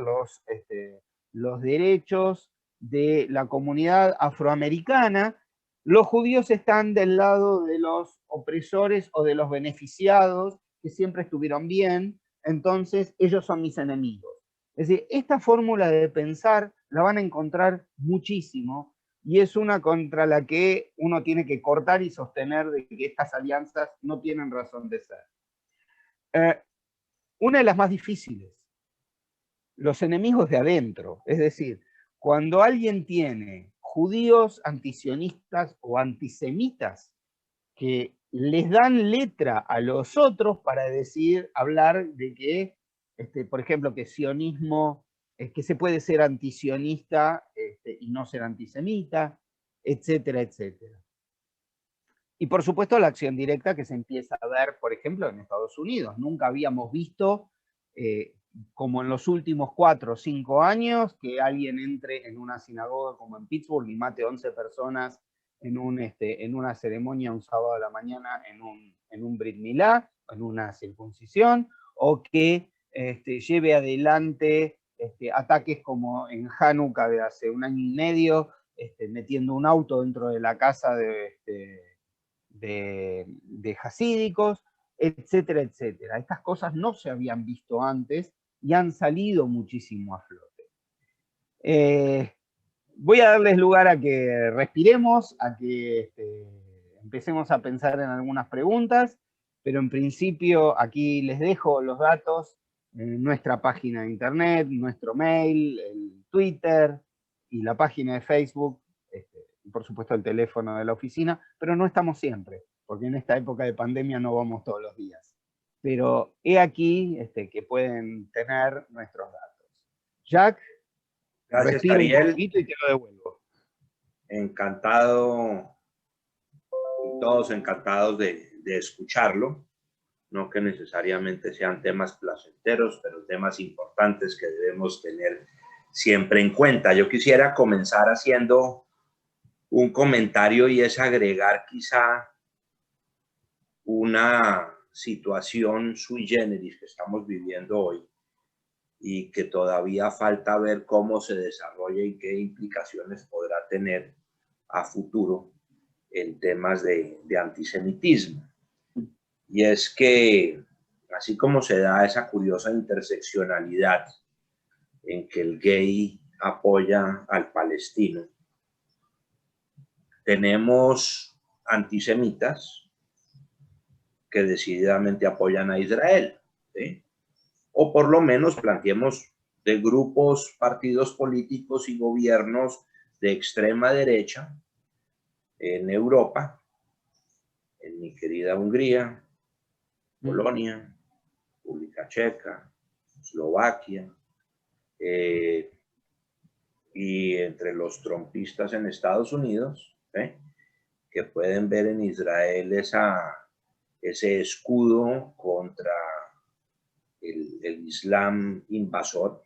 los derechos de la comunidad afroamericana, los judíos están del lado de los opresores o de los beneficiados, que siempre estuvieron bien, entonces ellos son mis enemigos. Es decir, esta fórmula de pensar la van a encontrar muchísimo y es una contra la que uno tiene que cortar y sostener de que estas alianzas no tienen razón de ser. Una de las más difíciles, los enemigos de adentro, es decir, cuando alguien tiene judíos antisionistas o antisemitas que les dan letra a los otros para decir, hablar de que, por ejemplo, que sionismo, que se puede ser antisionista y no ser antisemita, etcétera, etcétera. Y por supuesto la acción directa que se empieza a ver, por ejemplo, en Estados Unidos. Nunca habíamos visto, como en los últimos 4 o 5 años, que alguien entre en una sinagoga como en Pittsburgh y mate 11 personas en una ceremonia un sábado de la mañana en un Brit Milá, en una circuncisión, o que lleve adelante ataques como en Hanukkah de hace 1 año y medio, metiendo un auto dentro de la casa de jasídicos, etcétera, etcétera. Estas cosas no se habían visto antes y han salido muchísimo a flote. Voy a darles lugar a que respiremos, a que empecemos a pensar en algunas preguntas, pero en principio aquí les dejo los datos, nuestra página de internet, nuestro mail, el Twitter y la página de Facebook, y por supuesto el teléfono de la oficina, pero no estamos siempre, porque en esta época de pandemia no vamos todos los días. Pero he aquí que pueden tener nuestros datos. Jack, Gracias, respiro un Ariel. poquito y te lo devuelvo. Encantado, y todos encantados de escucharlo. No que necesariamente sean temas placenteros, pero temas importantes que debemos tener siempre en cuenta. Yo quisiera comenzar haciendo un comentario y es agregar quizá una situación sui generis que estamos viviendo hoy y que todavía falta ver cómo se desarrolla y qué implicaciones podrá tener a futuro en temas de antisemitismo. Y es que, así como se da esa curiosa interseccionalidad en que el gay apoya al palestino, tenemos antisemitas que decididamente apoyan a Israel, ¿sí? O por lo menos planteemos de grupos, partidos políticos y gobiernos de extrema derecha en Europa, en mi querida Hungría, Polonia, República Checa, Eslovaquia, y entre los trumpistas en Estados Unidos, que pueden ver en Israel ese escudo contra el Islam invasor,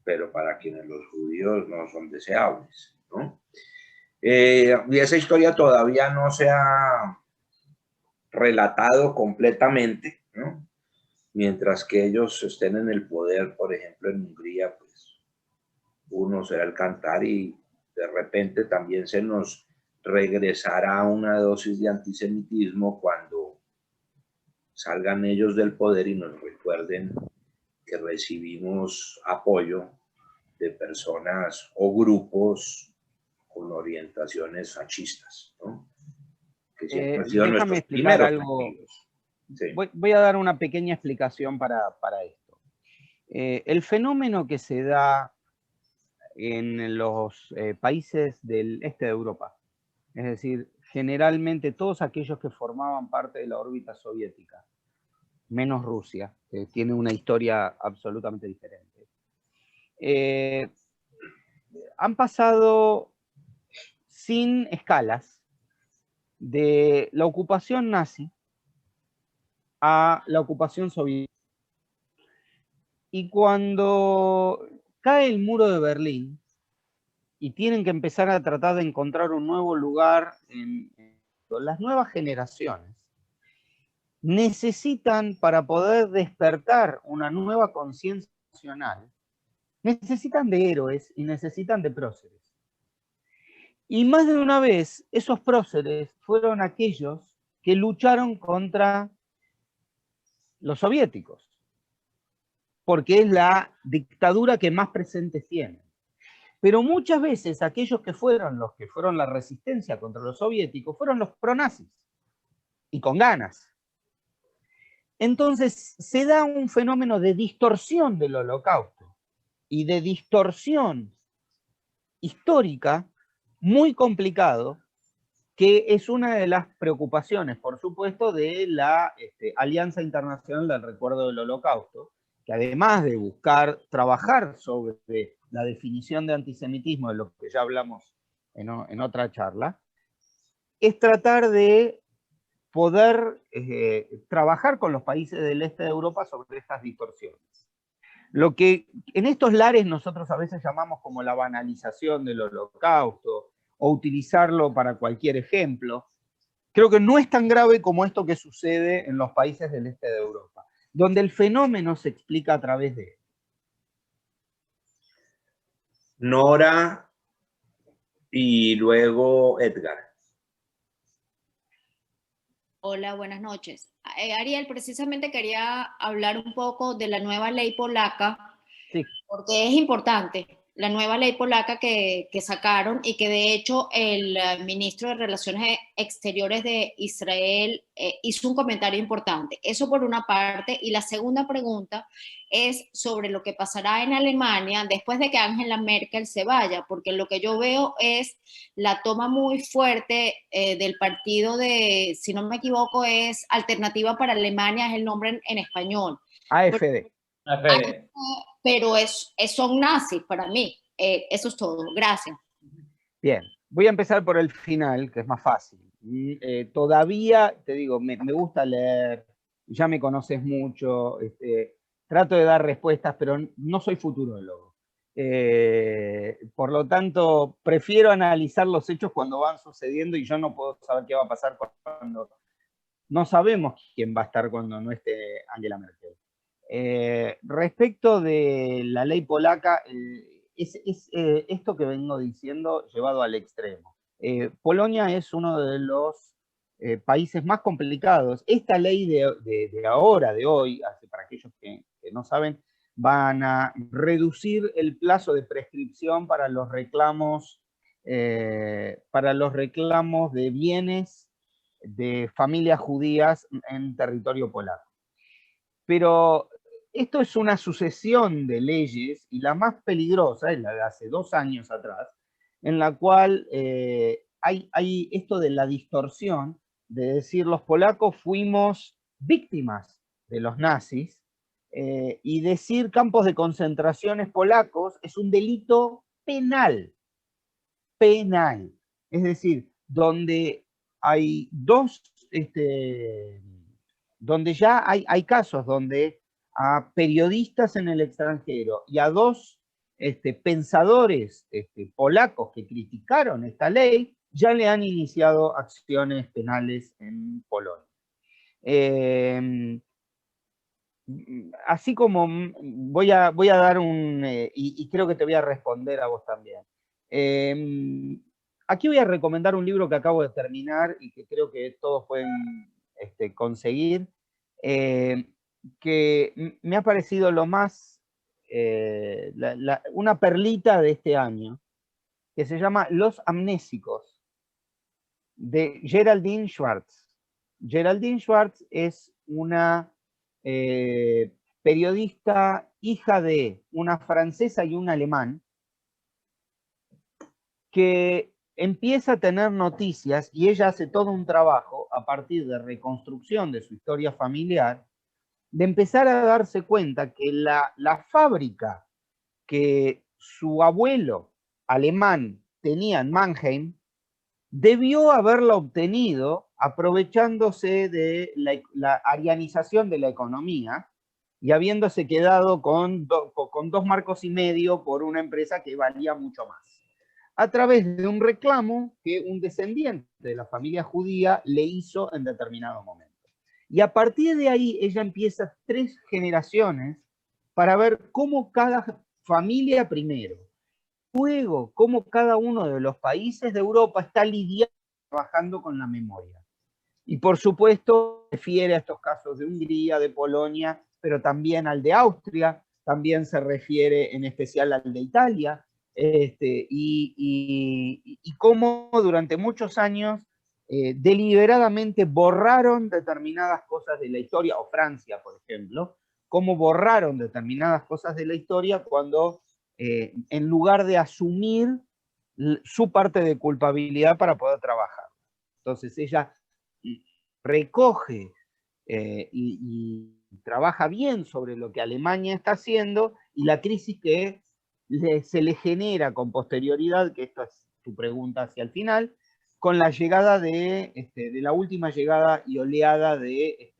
pero para quienes los judíos no son deseables, ¿no? Y esa historia todavía no se ha relatado completamente, ¿no? Mientras que ellos estén en el poder, por ejemplo, en Hungría, pues uno será el cantar y de repente también se nos regresará una dosis de antisemitismo cuando salgan ellos del poder y nos recuerden que recibimos apoyo de personas o grupos con orientaciones fascistas, ¿no? Que siempre han sido Déjame nuestros explicar primeros algo. enemigos. Sí. Voy a dar una pequeña explicación para esto. El fenómeno que se da en los países del este de Europa, es decir, generalmente todos aquellos que formaban parte de la órbita soviética, menos Rusia, que tiene una historia absolutamente diferente. Han pasado sin escalas de la ocupación nazi a la ocupación soviética. Y cuando cae el muro de Berlín y tienen que empezar a tratar de encontrar un nuevo lugar en las nuevas generaciones, necesitan, para poder despertar una nueva conciencia nacional, necesitan de héroes y necesitan de próceres. Y más de una vez, esos próceres fueron aquellos que lucharon contra los soviéticos, porque es la dictadura que más presentes tienen. Pero muchas veces aquellos que fueron la resistencia contra los soviéticos fueron los pronazis, y con ganas. Entonces se da un fenómeno de distorsión del holocausto y de distorsión histórica muy complicado, que es una de las preocupaciones, por supuesto, de la Alianza Internacional del Recuerdo del Holocausto, que además de buscar trabajar sobre la definición de antisemitismo, de lo que ya hablamos en otra charla, es tratar de poder trabajar con los países del este de Europa sobre estas distorsiones. Lo que en estos lares nosotros a veces llamamos como la banalización del holocausto, o utilizarlo para cualquier ejemplo, creo que no es tan grave como esto que sucede en los países del este de Europa, donde el fenómeno se explica a través de él. Nora y luego Edgar. Hola, buenas noches. Ariel, precisamente quería hablar un poco de la nueva ley polaca, Sí. porque es importante la nueva ley polaca que sacaron y que de hecho el ministro de Relaciones Exteriores de Israel hizo un comentario importante. Eso por una parte. Y la segunda pregunta es sobre lo que pasará en Alemania después de que Angela Merkel se vaya, porque lo que yo veo es la toma muy fuerte del partido de, si no me equivoco, es Alternativa para Alemania, es el nombre en español. AfD. Pero son nazis para mí. Eso es todo. Gracias. Bien, voy a empezar por el final, que es más fácil. Todavía, te digo, me gusta leer, ya me conoces mucho, trato de dar respuestas, pero no soy futurólogo. Por lo tanto, prefiero analizar los hechos cuando van sucediendo, y yo no puedo saber qué va a pasar cuando no sabemos quién va a estar cuando no esté Angela Merkel. Respecto de la ley polaca, es esto que vengo diciendo llevado al extremo. Polonia es uno de los países más complicados. Esta ley de ahora, de hoy, para aquellos que no saben, van a reducir el plazo de prescripción para los reclamos de bienes de familias judías en territorio polaco. Pero esto es una sucesión de leyes, y la más peligrosa es la de hace 2 años atrás, en la cual hay esto de la distorsión, de decir los polacos fuimos víctimas de los nazis, y decir campos de concentraciones polacos es un delito penal. Penal. Es decir, donde hay donde ya hay casos donde a periodistas en el extranjero y a 2 pensadores polacos que criticaron esta ley, ya le han iniciado acciones penales en Polonia. Así como voy a dar y creo que te voy a responder a vos también. Aquí voy a recomendar un libro que acabo de terminar y que creo que todos pueden conseguir, que me ha parecido lo más, una perlita de este año, que se llama Los Amnésicos, de Geraldine Schwartz. Geraldine Schwartz es una periodista, hija de una francesa y un alemán, que empieza a tener noticias y ella hace todo un trabajo a partir de reconstrucción de su historia familiar, de empezar a darse cuenta que la fábrica que su abuelo alemán tenía en Mannheim, debió haberla obtenido aprovechándose de la arianización de la economía y habiéndose quedado con 2,5 marcos por una empresa que valía mucho más, a través de un reclamo que un descendiente de la familia judía le hizo en determinado momento. Y a partir de ahí ella empieza 3 generaciones para ver cómo cada familia primero, luego cómo cada uno de los países de Europa está lidiando, trabajando con la memoria. Y por supuesto refiere a estos casos de Hungría, de Polonia, pero también al de Austria, también se refiere en especial al de Italia, y cómo durante muchos años deliberadamente borraron determinadas cosas de la historia, o Francia, por ejemplo, cómo borraron determinadas cosas de la historia cuando en lugar de asumir su parte de culpabilidad para poder trabajar. Entonces ella recoge y trabaja bien sobre lo que Alemania está haciendo y la crisis que se le genera con posterioridad, que esto es tu pregunta hacia el final, con la llegada de la última llegada y oleada de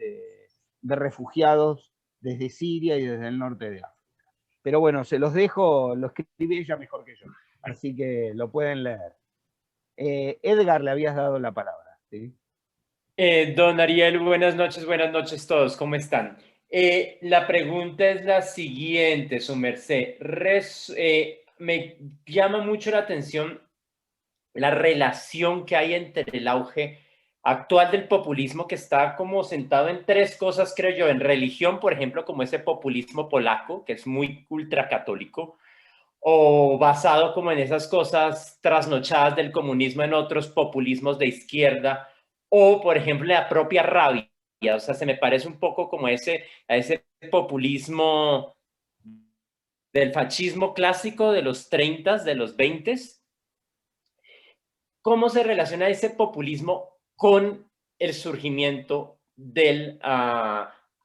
refugiados desde Siria y desde el norte de África. Pero bueno, se los dejo, lo escribí ella mejor que yo, así que lo pueden leer. Edgar, le habías dado la palabra, ¿sí? Don Ariel, buenas noches todos, ¿cómo están? La pregunta es la siguiente, su merced. Me llama mucho la atención la relación que hay entre el auge actual del populismo, que está como sentado en 3 cosas, creo yo, en religión, por ejemplo, como ese populismo polaco, que es muy ultracatólico, o basado como en esas cosas trasnochadas del comunismo en otros populismos de izquierda, o por ejemplo la propia rabia, o sea, se me parece un poco como a ese populismo del fascismo clásico de los 30, de los 20. ¿Cómo se relaciona ese populismo con el surgimiento del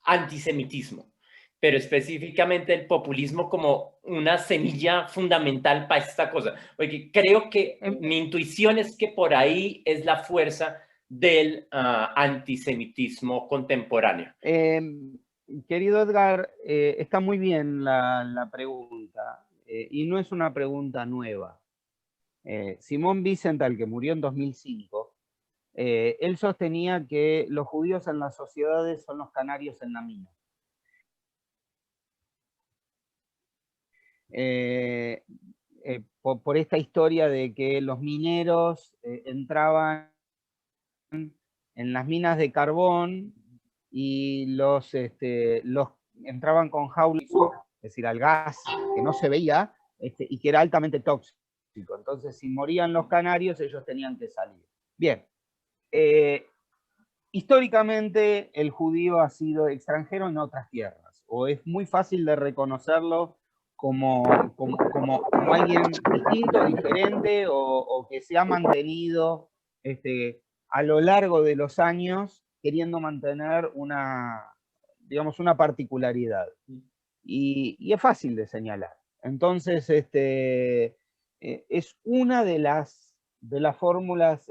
antisemitismo? Pero específicamente el populismo como una semilla fundamental para esta cosa. Porque creo que mi intuición es que por ahí es la fuerza del antisemitismo contemporáneo. Querido Edgar, está muy bien la pregunta, y no es una pregunta nueva. Simón Wiesenthal, que murió en 2005, él sostenía que los judíos en las sociedades son los canarios en la mina. Por esta historia de que los mineros entraban en las minas de carbón y los entraban con jaulas, es decir, al gas que no se veía y que era altamente tóxico. Entonces, si morían los canarios, ellos tenían que salir. Bien. Históricamente, el judío ha sido extranjero en otras tierras, o es muy fácil de reconocerlo como alguien distinto, diferente, o que se ha mantenido a lo largo de los años queriendo mantener digamos, una particularidad. Y es fácil de señalar. Entonces, es una de las fórmulas,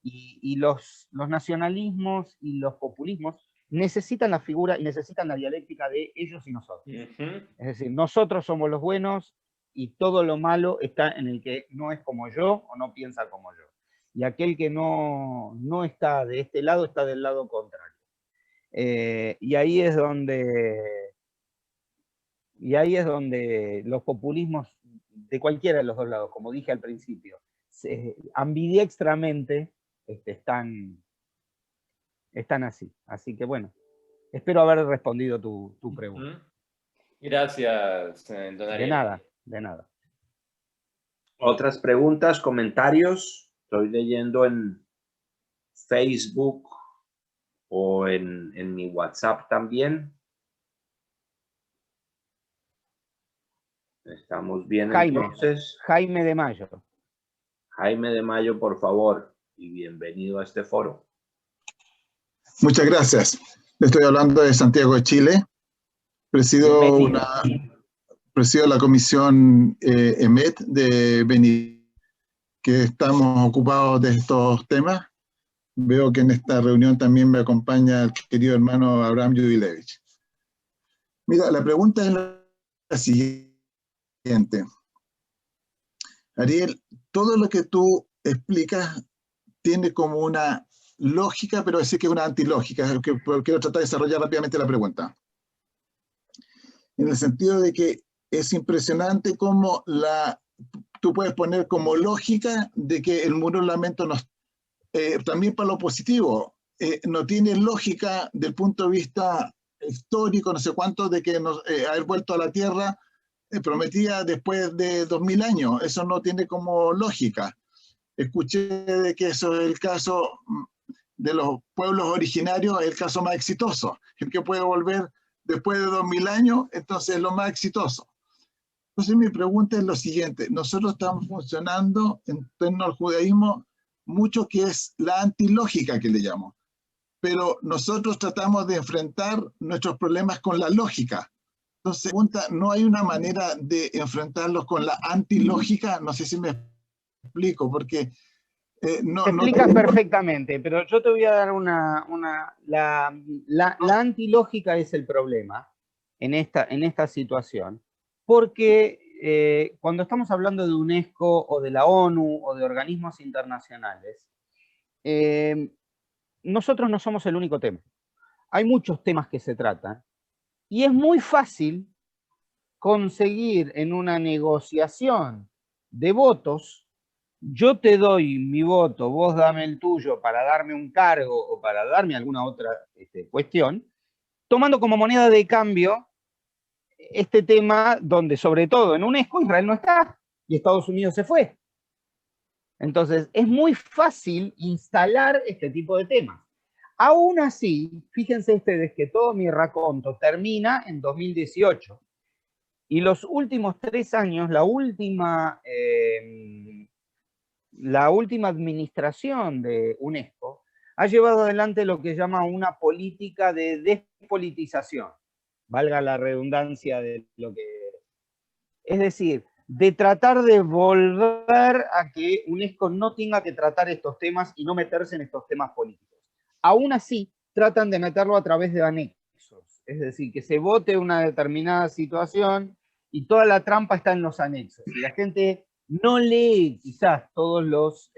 y los nacionalismos y los populismos necesitan la figura y necesitan la dialéctica de ellos y nosotros. Es decir, nosotros somos los buenos y todo lo malo está en el que no es como yo o no piensa como yo. Y aquel que no está de este lado está del lado contrario. Y ahí es donde los populismos de cualquiera de los dos lados, como dije al principio, ambidextramente están así. Así que bueno, espero haber respondido tu pregunta. Gracias, don Ariel. De nada. Otras preguntas, comentarios. Estoy leyendo en Facebook o en mi WhatsApp también. Estamos bien, Jaime, entonces. Jaime de Mayo. Jaime de Mayo, por favor, y bienvenido a este foro. Muchas gracias. Estoy hablando de Santiago de Chile. Presido la comisión EMET de Beni, que estamos ocupados de estos temas. Veo que en esta reunión también me acompaña el querido hermano Abraham Judilevich. Mira, la pregunta es la siguiente. Ariel, todo lo que tú explicas tiene como una lógica, pero decir que es una antilógica, porque quiero tratar de desarrollar rápidamente la pregunta. En el sentido de que es impresionante cómo tú puedes poner como lógica de que el muro del lamento también para lo positivo, no tiene lógica del punto de vista histórico, no sé cuánto, de que haber vuelto a la Tierra prometía después de 2000 años. Eso no tiene como lógica. Escuché de que eso es el caso de los pueblos originarios, el caso más exitoso. El que puede volver después de 2000 años, entonces es lo más exitoso. Entonces mi pregunta es lo siguiente. Nosotros estamos funcionando en torno al judaísmo mucho que es la antilógica que le llamo. Pero nosotros tratamos de enfrentar nuestros problemas con la lógica. Entonces, ¿no hay una manera de enfrentarlos con la antilógica? No sé si me explico, porque... Te explicas perfectamente, pero yo te voy a dar la antilógica es el problema en esta situación, porque cuando estamos hablando de UNESCO o de la ONU o de organismos internacionales, nosotros no somos el único tema. Hay muchos temas que se tratan y es muy fácil conseguir en una negociación de votos. Yo te doy mi voto, vos dame el tuyo para darme un cargo o para darme alguna otra cuestión, tomando como moneda de cambio este tema donde, sobre todo en UNESCO, Israel no está y Estados Unidos se fue. Entonces, es muy fácil instalar este tipo de temas. Aún así, fíjense ustedes que todo mi raconto termina en 2018. Y los últimos 3 años, la última administración de UNESCO ha llevado adelante lo que llama una política de despolitización, valga la redundancia de lo que... Es decir, de tratar de volver a que UNESCO no tenga que tratar estos temas y no meterse en estos temas políticos. Aún así, tratan de meterlo a través de anexos, es decir, que se vote una determinada situación y toda la trampa está en los anexos. Y la gente no lee quizás todos los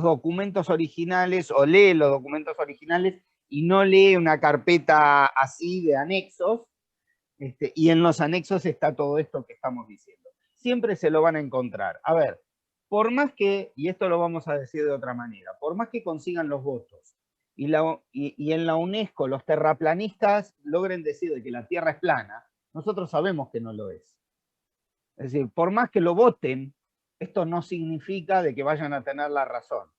documentos originales o lee los documentos originales y no lee una carpeta así de anexos, y en los anexos está todo esto que estamos diciendo. Siempre se lo van a encontrar. A ver, por más que, y esto lo vamos a decir de otra manera, por más que consigan los votos y en la UNESCO los terraplanistas logren decir de que la Tierra es plana, nosotros sabemos que no lo es. Es decir, por más que lo voten, esto no significa de que vayan a tener la razón.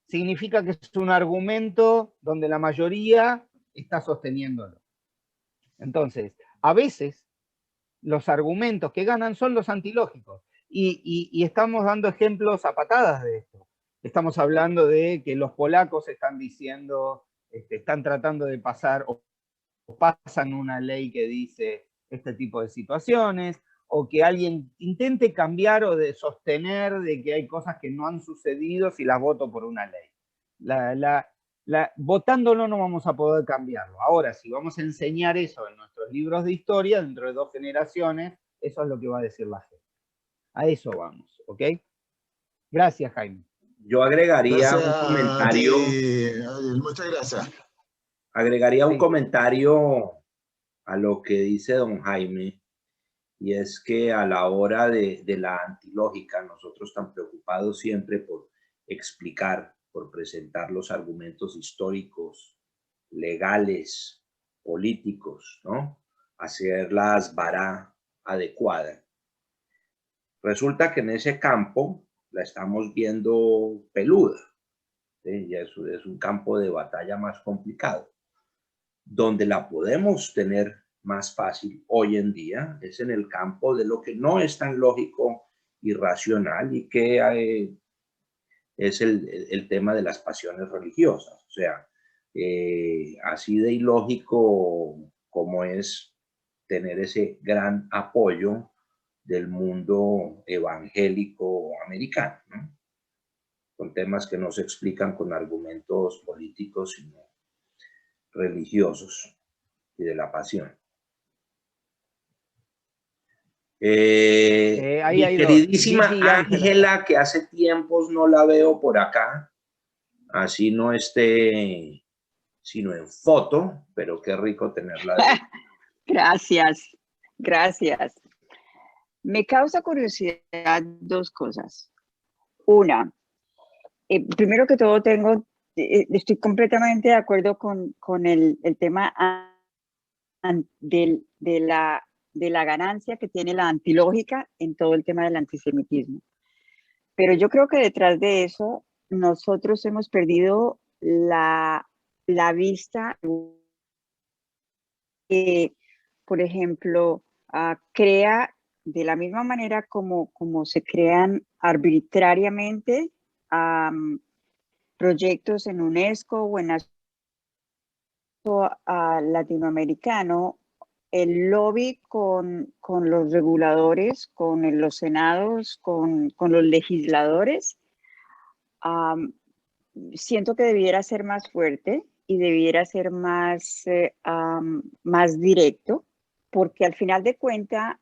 Significa que es un argumento donde la mayoría está sosteniéndolo. Entonces, a veces los argumentos que ganan son los antilógicos. Y estamos dando ejemplos a patadas de esto. Estamos hablando de que los polacos están diciendo, están tratando de pasar o pasan una ley que dice este tipo de situaciones, o que alguien intente cambiar o de sostener de que hay cosas que no han sucedido si las voto por una ley. Votándolo no vamos a poder cambiarlo. Ahora, si vamos a enseñar eso en nuestros libros de historia, dentro de 2 generaciones, eso es lo que va a decir la gente. A eso vamos, ¿ok? Gracias, Jaime. Yo agregaría un comentario. Muchas gracias. Agregaría un comentario a lo que dice don Jaime, y es que a la hora de la antilógica, nosotros tan preocupados siempre por explicar, por presentar los argumentos históricos, legales, políticos, ¿no? Hacer la asbará adecuada. Resulta que en ese campo la estamos viendo peluda, ¿sí? Ya es un campo de batalla más complicado. Donde la podemos tener más fácil hoy en día es en el campo de lo que no es tan lógico irracional y que es el tema de las pasiones religiosas. O sea, así de ilógico como es tener ese gran apoyo del mundo evangélico americano, ¿no? Con temas que no se explican con argumentos políticos, sino religiosos y de la pasión. Ahí Mi ha ido queridísima Gigi y Ángela. Ángela, que hace tiempos no la veo por acá, así no esté sino en foto, pero qué rico tenerla. Gracias, gracias. Me causa curiosidad dos cosas. Una, primero que todo estoy completamente de acuerdo con el tema de la ganancia que tiene la antilógica en todo el tema del antisemitismo. Pero yo creo que detrás de eso nosotros hemos perdido la vista. Por ejemplo, crea de la misma manera como se crean arbitrariamente proyectos en UNESCO o en latinoamericano, el lobby con los reguladores, con los senados, con los legisladores, siento que debiera ser más fuerte y debiera ser más directo, porque al final de cuentas,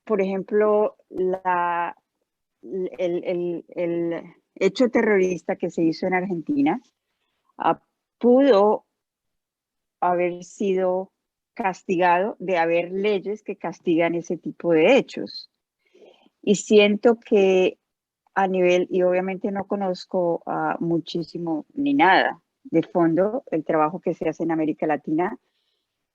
por ejemplo, el hecho terrorista que se hizo en Argentina pudo haber sido castigado de haber leyes que castigan ese tipo de hechos. Y siento que a nivel, y obviamente no conozco muchísimo ni nada de fondo el trabajo que se hace en América Latina,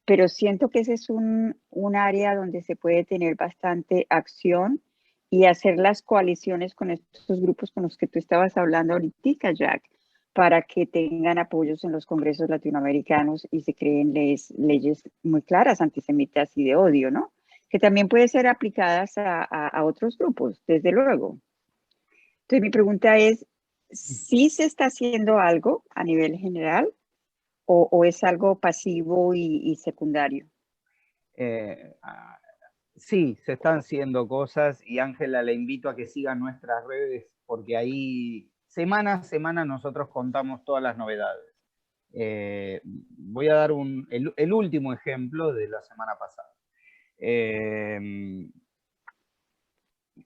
pero siento que ese es un área donde se puede tener bastante acción y hacer las coaliciones con estos grupos con los que tú estabas hablando ahorita, Jack, para que tengan apoyos en los congresos latinoamericanos y se creen leyes muy claras antisemitas y de odio, ¿no? Que también pueden ser aplicadas a otros grupos, desde luego. Entonces mi pregunta es, ¿sí se está haciendo algo a nivel general o es algo pasivo y secundario? Sí, se están haciendo cosas y Ángela, le invito a que siga nuestras redes porque ahí semana a semana nosotros contamos todas las novedades. Voy a dar el último ejemplo de la semana pasada.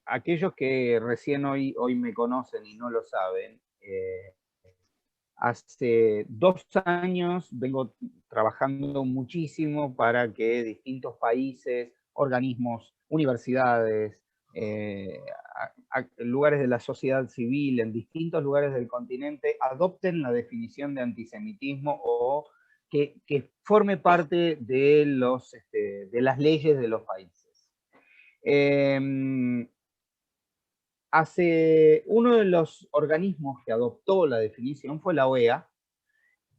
Aquellos que recién hoy me conocen y no lo saben, hace 2 años vengo trabajando muchísimo para que distintos países, organismos, universidades, lugares de la sociedad civil en distintos lugares del continente adopten la definición de antisemitismo o que forme parte de las leyes de los países. Uno de los organismos que adoptó la definición fue la OEA,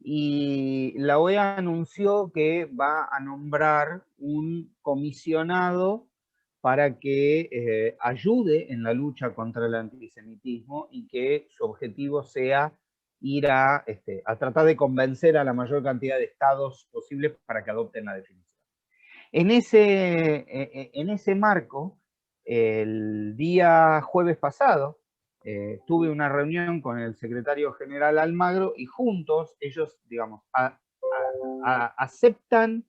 y la OEA anunció que va a nombrar un comisionado para que ayude en la lucha contra el antisemitismo y que su objetivo sea ir a tratar de convencer a la mayor cantidad de estados posibles para que adopten la definición. En ese marco, el día jueves pasado, tuve una reunión con el secretario general Almagro y juntos ellos, digamos, aceptan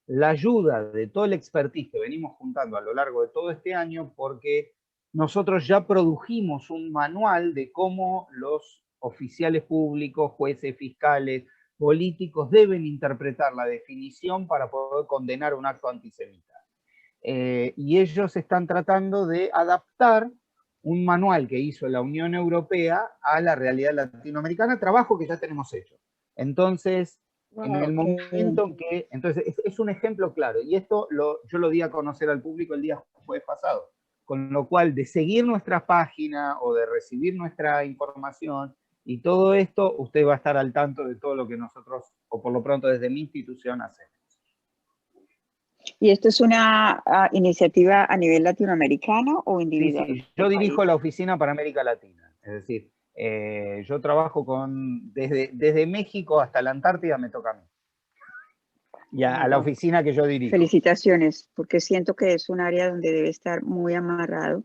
la ayuda de todo el expertise que venimos juntando a lo largo de todo este año, porque nosotros ya produjimos un manual de cómo los oficiales públicos, jueces, fiscales, políticos deben interpretar la definición para poder condenar un acto antisemita. Y ellos están tratando de adaptar un manual que hizo la Unión Europea a la realidad latinoamericana, trabajo que ya tenemos hecho. Entonces, en el momento en que... Entonces, es un ejemplo claro, y esto yo lo di a conocer al público el día jueves pasado, con lo cual, de seguir nuestra página o de recibir nuestra información y todo esto, usted va a estar al tanto de todo lo que nosotros, o por lo pronto desde mi institución, hacemos. ¿Y esto es una iniciativa a nivel latinoamericano o individual? Sí, yo dirijo la oficina para América Latina. Es decir, yo trabajo desde México hasta la Antártida me toca a mí. Y a la oficina que yo dirijo. Felicitaciones, porque siento que es un área donde debe estar muy amarrado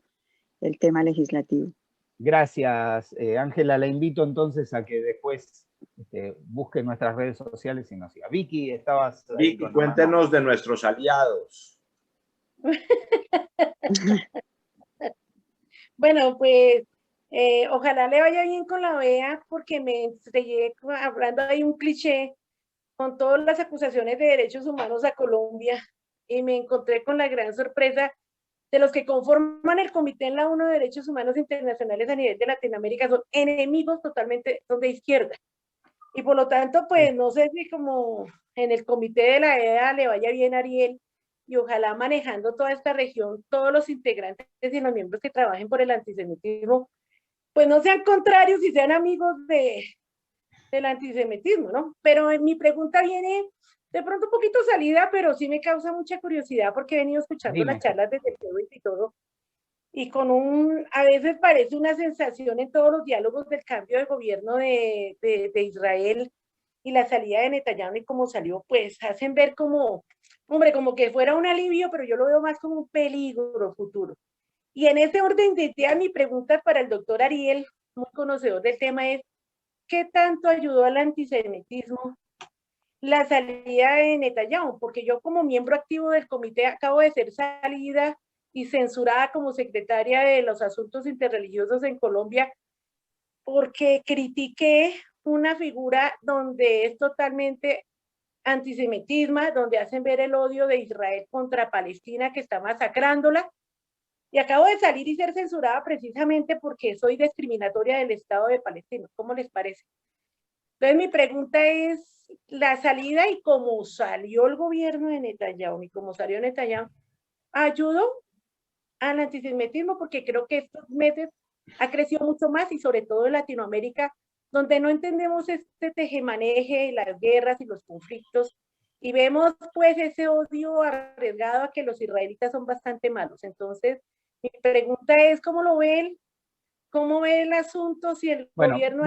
el tema legislativo. Gracias, Ángela. La invito entonces a que después busque nuestras redes sociales y nos siga. Vicky, estabas ahí. Vicky, cuéntenos de nuestros aliados. Bueno, pues ojalá le vaya bien con la OEA, porque me estrellé hablando ahí un cliché con todas las acusaciones de derechos humanos a Colombia, y me encontré con la gran sorpresa de los que conforman el Comité en la ONU de Derechos Humanos Internacionales a nivel de Latinoamérica. Son enemigos totalmente, son de izquierda. Y por lo tanto, pues no sé si como en el comité de la EA le vaya bien a Ariel, y ojalá manejando toda esta región, todos los integrantes y los miembros que trabajen por el antisemitismo, pues no sean contrarios y sean amigos del antisemitismo, ¿no? Pero mi pregunta viene de pronto un poquito salida, pero sí me causa mucha curiosidad, porque he venido escuchando las charlas desde el COVID y todo, y a veces parece una sensación en todos los diálogos del cambio de gobierno de Israel y la salida de Netanyahu y cómo salió, pues hacen ver como, hombre, como que fuera un alivio, pero yo lo veo más como un peligro futuro. Y en ese orden de idea, mi pregunta para el doctor Ariel, muy conocedor del tema, es ¿qué tanto ayudó al antisemitismo la salida de Netanyahu? Porque yo, como miembro activo del comité, acabo de ser salida y censurada como secretaria de los asuntos interreligiosos en Colombia, porque critiqué una figura donde es totalmente antisemitismo, donde hacen ver el odio de Israel contra Palestina, que está masacrándola, y acabo de salir y ser censurada precisamente porque soy discriminatoria del Estado de Palestina. ¿Cómo les parece? Entonces mi pregunta es, la salida y cómo salió el gobierno de Netanyahu y cómo salió Netanyahu, ¿ayudó al antisemitismo? Porque creo que estos meses ha crecido mucho más, y sobre todo en Latinoamérica, donde no entendemos este tejemaneje, las guerras y los conflictos, y vemos pues ese odio arriesgado a que los israelitas son bastante malos. Entonces, mi pregunta es, ¿cómo lo ven? ¿Cómo ve el asunto si el gobierno...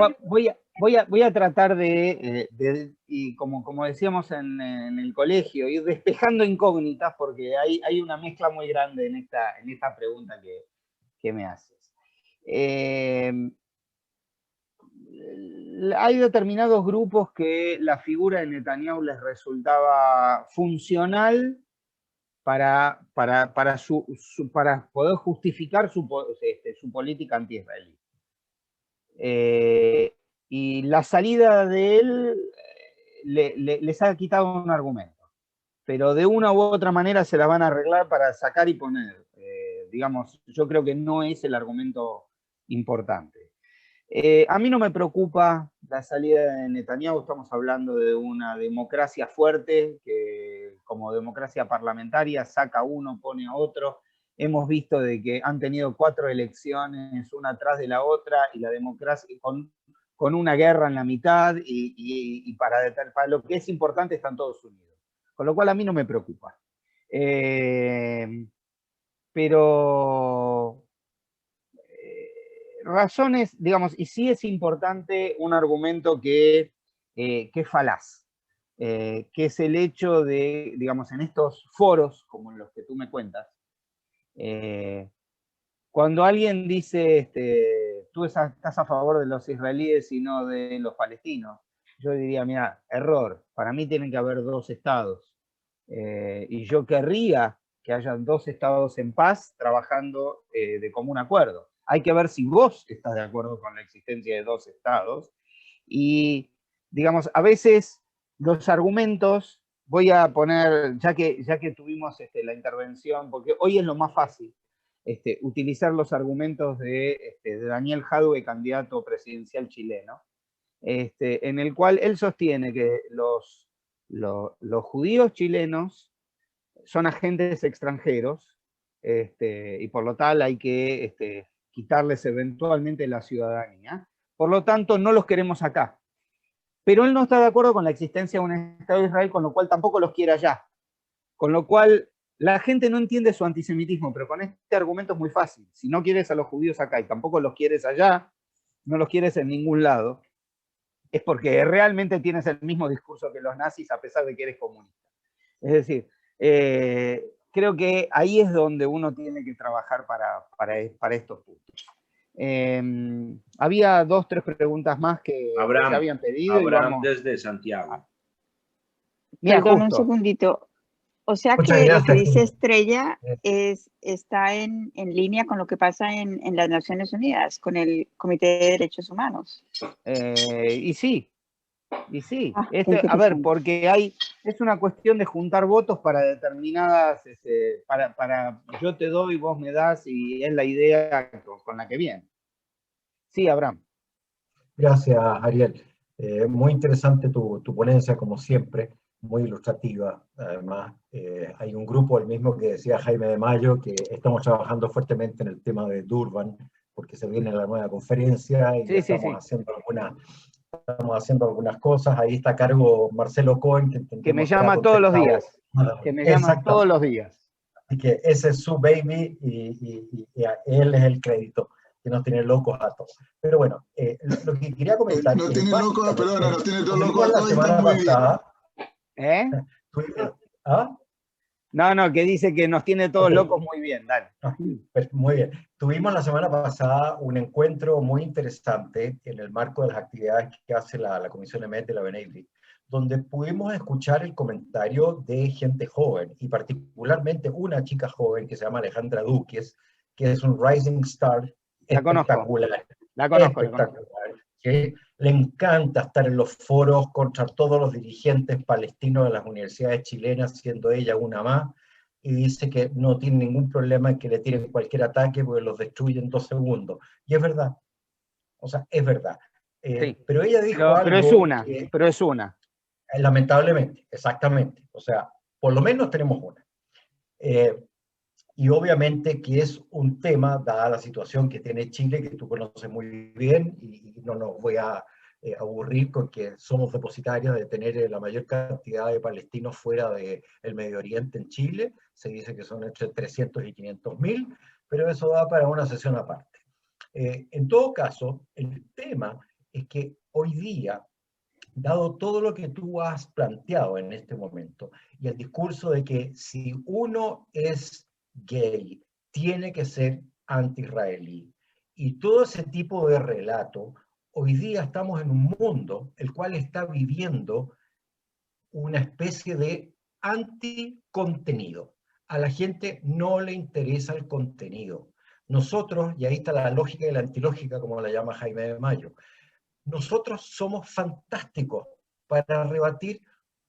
Voy a tratar y como decíamos en el colegio, ir despejando incógnitas, porque hay una mezcla muy grande en esta pregunta que me haces. Hay determinados grupos que la figura de Netanyahu les resultaba funcional para poder justificar su política anti-israelí. Y la salida de él les ha quitado un argumento, pero de una u otra manera se la van a arreglar para sacar y poner. Digamos, yo creo que no es el argumento importante. A mí no me preocupa la salida de Netanyahu. Estamos hablando de una democracia fuerte que, como democracia parlamentaria, saca uno, pone a otro. Hemos visto de que han tenido 4 elecciones, una tras de la otra, y la democracia con una guerra en la mitad, y para lo que es importante están todos unidos. Con lo cual a mí no me preocupa. Pero razones, digamos, y sí es importante un argumento que es falaz, que es el hecho de, digamos, en estos foros, como en los que tú me cuentas, cuando alguien dice, tú estás a favor de los israelíes y no de los palestinos, yo diría, mira, error, para mí tienen que haber 2 estados, y yo querría que hayan 2 estados en paz trabajando de común acuerdo. Hay que ver si vos estás de acuerdo con la existencia de 2 estados. Y, digamos, a veces los argumentos, voy a poner, ya que tuvimos la intervención, porque hoy es lo más fácil, utilizar los argumentos de Daniel Jadue, candidato presidencial chileno, en el cual él sostiene que los judíos chilenos son agentes extranjeros, y por lo tal hay que quitarles eventualmente la ciudadanía. Por lo tanto, no los queremos acá. Pero él no está de acuerdo con la existencia de un Estado de Israel, con lo cual tampoco los quiere allá. Con lo cual, la gente no entiende su antisemitismo, pero con este argumento es muy fácil. Si no quieres a los judíos acá y tampoco los quieres allá, no los quieres en ningún lado, es porque realmente tienes el mismo discurso que los nazis a pesar de que eres comunista. Es decir, creo que ahí es donde uno tiene que trabajar para estos puntos. Había 2 o 3 preguntas más que se habían pedido. Abraham y vamos desde Santiago. Mira, Perdón, un justo. segundito. O sea Muchas que lo que gracias, dice Gil. Estrella está en línea con lo que pasa en las Naciones Unidas, con el Comité de Derechos Humanos. Y sí. Ah, qué A ver, interesante. porque es una cuestión de juntar votos para determinadas, para yo te doy, vos me das, y es la idea con la que viene. Sí, Abraham. Gracias, Ariel. Muy interesante tu ponencia, como siempre, muy ilustrativa. Además, hay un grupo, el mismo que decía Jaime de Mayo, que estamos trabajando fuertemente en el tema de Durban, porque se viene la nueva conferencia y ya estamos haciendo algunas cosas. Ahí está a cargo Marcelo Cohen, que me llama todos los días. Que me llama todos los días. Así que ese es su baby y a él es el crédito, que nos tiene locos a todos. Pero bueno, lo que quería comentar... No tiene locos, perdona, nos tiene todos locos. La semana pasada... ¿Ah? No, que dice que nos tiene todos locos muy bien, dale. Muy bien. Tuvimos la semana pasada un encuentro muy interesante en el marco de las actividades que hace la Comisión EMET de la Benelli, donde pudimos escuchar el comentario de gente joven, y particularmente una chica joven que se llama Alejandra Duques, que es un rising star espectacular. La conozco. Que le encanta estar en los foros contra todos los dirigentes palestinos de las universidades chilenas, siendo ella una más, y dice que no tiene ningún problema en que le tiren cualquier ataque porque los destruye en 2 segundos. Y es verdad. O sea, es verdad. Sí, pero ella dijo algo... Pero es una. Lamentablemente, exactamente. O sea, por lo menos tenemos una. Y obviamente que es un tema, dada la situación que tiene Chile, que tú conoces muy bien, y no nos voy a aburrir con que somos depositarios de tener la mayor cantidad de palestinos fuera del Medio Oriente en Chile. Se dice que son entre 300 y 500.000, pero eso da para una sesión aparte. En todo caso, el tema es que hoy día, dado todo lo que tú has planteado en este momento, y el discurso de que si uno es gay, tiene que ser anti-israelí, y todo ese tipo de relato, hoy día estamos en un mundo el cual está viviendo una especie de anti-contenido. A la gente no le interesa el contenido. Nosotros, y ahí está la lógica y la antilógica, como la llama Jaime de Mayo, nosotros somos fantásticos para rebatir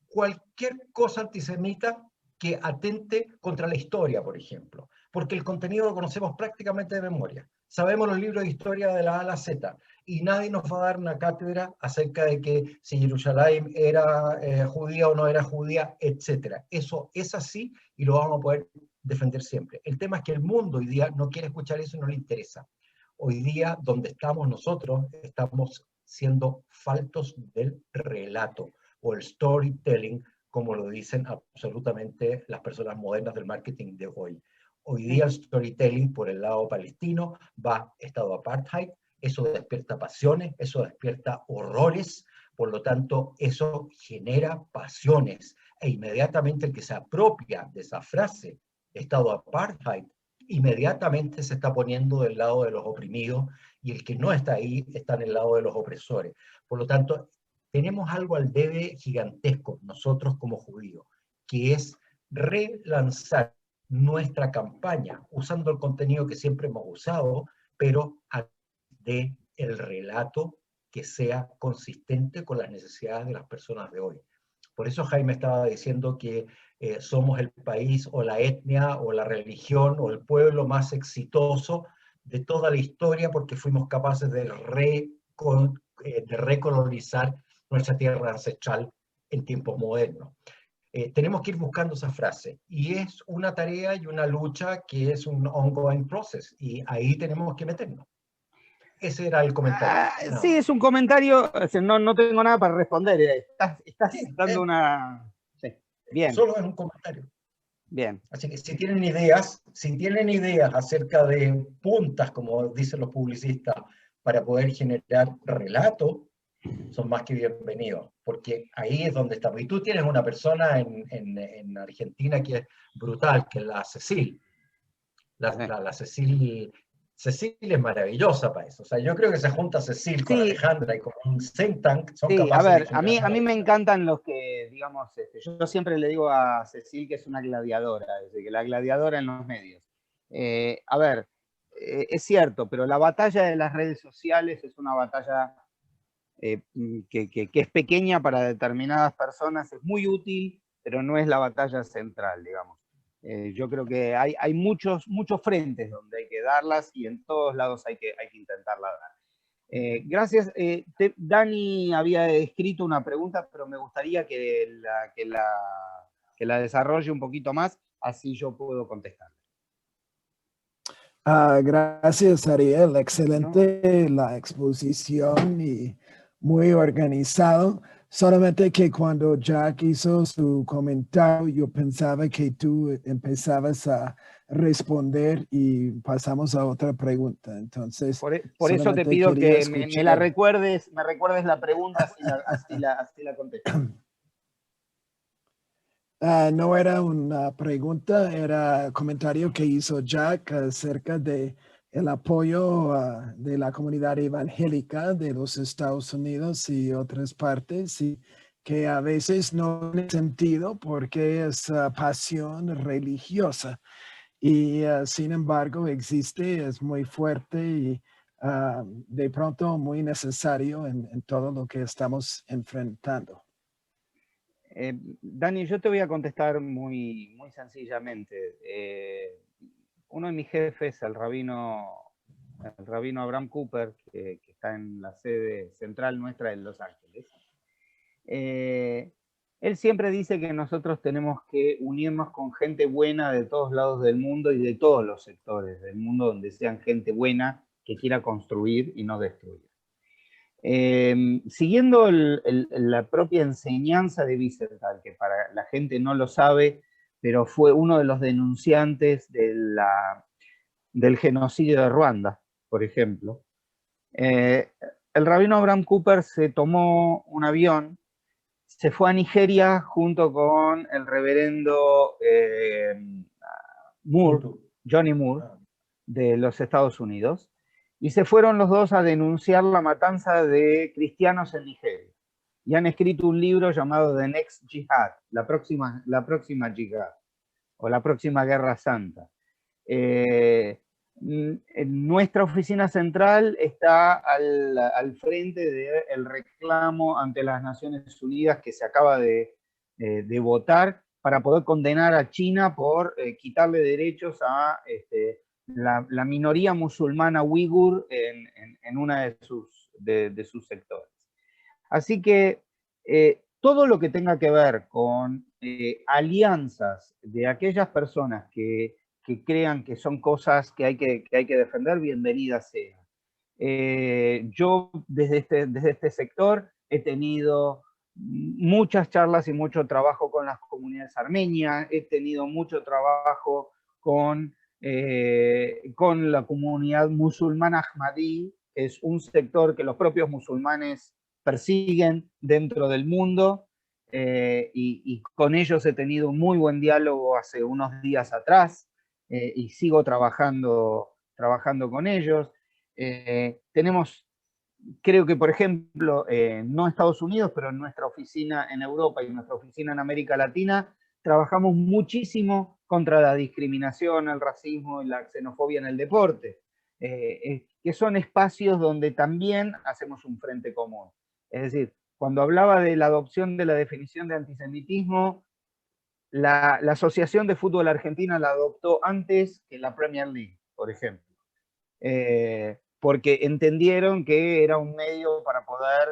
cualquier cosa antisemita que atente contra la historia, por ejemplo, porque el contenido lo conocemos prácticamente de memoria. Sabemos los libros de historia de la A a la Z, y nadie nos va a dar una cátedra acerca de que si Jerusalén era judía o no era judía, etc. Eso es así y lo vamos a poder defender siempre. El tema es que el mundo hoy día no quiere escuchar eso y no le interesa. Hoy día, donde estamos nosotros, estamos siendo faltos del relato o el storytelling, como lo dicen absolutamente las personas modernas del marketing de hoy. Hoy día el storytelling por el lado palestino va estado apartheid, eso despierta pasiones, eso despierta horrores, por lo tanto eso genera pasiones, e inmediatamente el que se apropia de esa frase, estado apartheid, inmediatamente se está poniendo del lado de los oprimidos, y el que no está ahí está en el lado de los opresores. Por lo tanto, tenemos algo al debe gigantesco nosotros como judíos, que es relanzar nuestra campaña usando el contenido que siempre hemos usado, pero de el relato que sea consistente con las necesidades de las personas de hoy. Por eso Jaime estaba diciendo que somos el país o la etnia o la religión o el pueblo más exitoso de toda la historia, porque fuimos capaces de recolonizar nuestra tierra ancestral en tiempos modernos. Tenemos que ir buscando esa frase, y es una tarea y una lucha que es un ongoing process, y ahí tenemos que meternos. Ese era el comentario. Sí, es un comentario, no tengo nada para responder. Estás dando una... Sí, bien. Solo es un comentario. Bien. Así que si tienen ideas acerca de puntas, como dicen los publicistas, para poder generar relato, son más que bienvenidos, porque ahí es donde estamos. Y tú tienes una persona en Argentina que es brutal, que es la Cecil. La Cecil es maravillosa para eso. O sea, yo creo que se junta Cecil con Alejandra y con un think tank, son Sí, a capaces ver, de a mí generar me encantan los que, digamos, yo siempre le digo a Cecil que es una gladiadora, es decir, que la gladiadora en los medios. A ver, es cierto, pero la batalla de las redes sociales es una batalla que es pequeña para determinadas personas, es muy útil, pero no es la batalla central, digamos. Yo creo que hay muchos frentes donde hay que darlas y en todos lados hay que intentarla dar. Gracias. Dani había escrito una pregunta, pero me gustaría que la desarrolle un poquito más, así yo puedo contestar. Gracias, Ariel. Excelente la exposición y muy organizado. Solamente que cuando Jack hizo su comentario, yo pensaba que tú empezabas a responder y pasamos a otra pregunta. Entonces, por eso te pido que me recuerdes la pregunta, así la contesto. No era una pregunta, era comentario que hizo Jack acerca de el apoyo de la comunidad evangélica de los Estados Unidos y otras partes, y que a veces no tiene sentido porque es pasión religiosa. Y sin embargo existe, es muy fuerte y de pronto muy necesario en todo lo que estamos enfrentando. Dani, yo te voy a contestar muy sencillamente. Uno de mis jefes, el rabino Abraham Cooper, que está en la sede central nuestra en Los Ángeles, él siempre dice que nosotros tenemos que unirnos con gente buena de todos lados del mundo y de todos los sectores del mundo donde sean gente buena que quiera construir y no destruir. Siguiendo la propia enseñanza de Wiesenthal, que para la gente no lo sabe, pero fue uno de los denunciantes del genocidio de Ruanda, por ejemplo. El rabino Abraham Cooper se tomó un avión, se fue a Nigeria junto con el reverendo Johnny Moore, de los Estados Unidos, y se fueron los dos a denunciar la matanza de cristianos en Nigeria. Y han escrito un libro llamado The Next Jihad, la próxima Jihad, o la próxima Guerra Santa. Nuestra oficina central está al frente del reclamo ante las Naciones Unidas que se acaba de votar para poder condenar a China por quitarle derechos a la minoría musulmana uigur en una de sus sectores. Así que todo lo que tenga que ver con alianzas de aquellas personas que crean que son cosas que hay que defender, bienvenida sea. Yo desde este sector he tenido muchas charlas y mucho trabajo con las comunidades armenias, he tenido mucho trabajo con la comunidad musulmana ahmadí, que es un sector que los propios musulmanes persiguen dentro del mundo, y con ellos he tenido un muy buen diálogo hace unos días atrás, y sigo trabajando con ellos. Tenemos, creo que por ejemplo, no Estados Unidos, pero en nuestra oficina en Europa y nuestra oficina en América Latina, trabajamos muchísimo contra la discriminación, el racismo y la xenofobia en el deporte, que son espacios donde también hacemos un frente común. Es decir, cuando hablaba de la adopción de la definición de antisemitismo, la Asociación de Fútbol Argentina la adoptó antes que la Premier League, por ejemplo, porque entendieron que era un medio para poder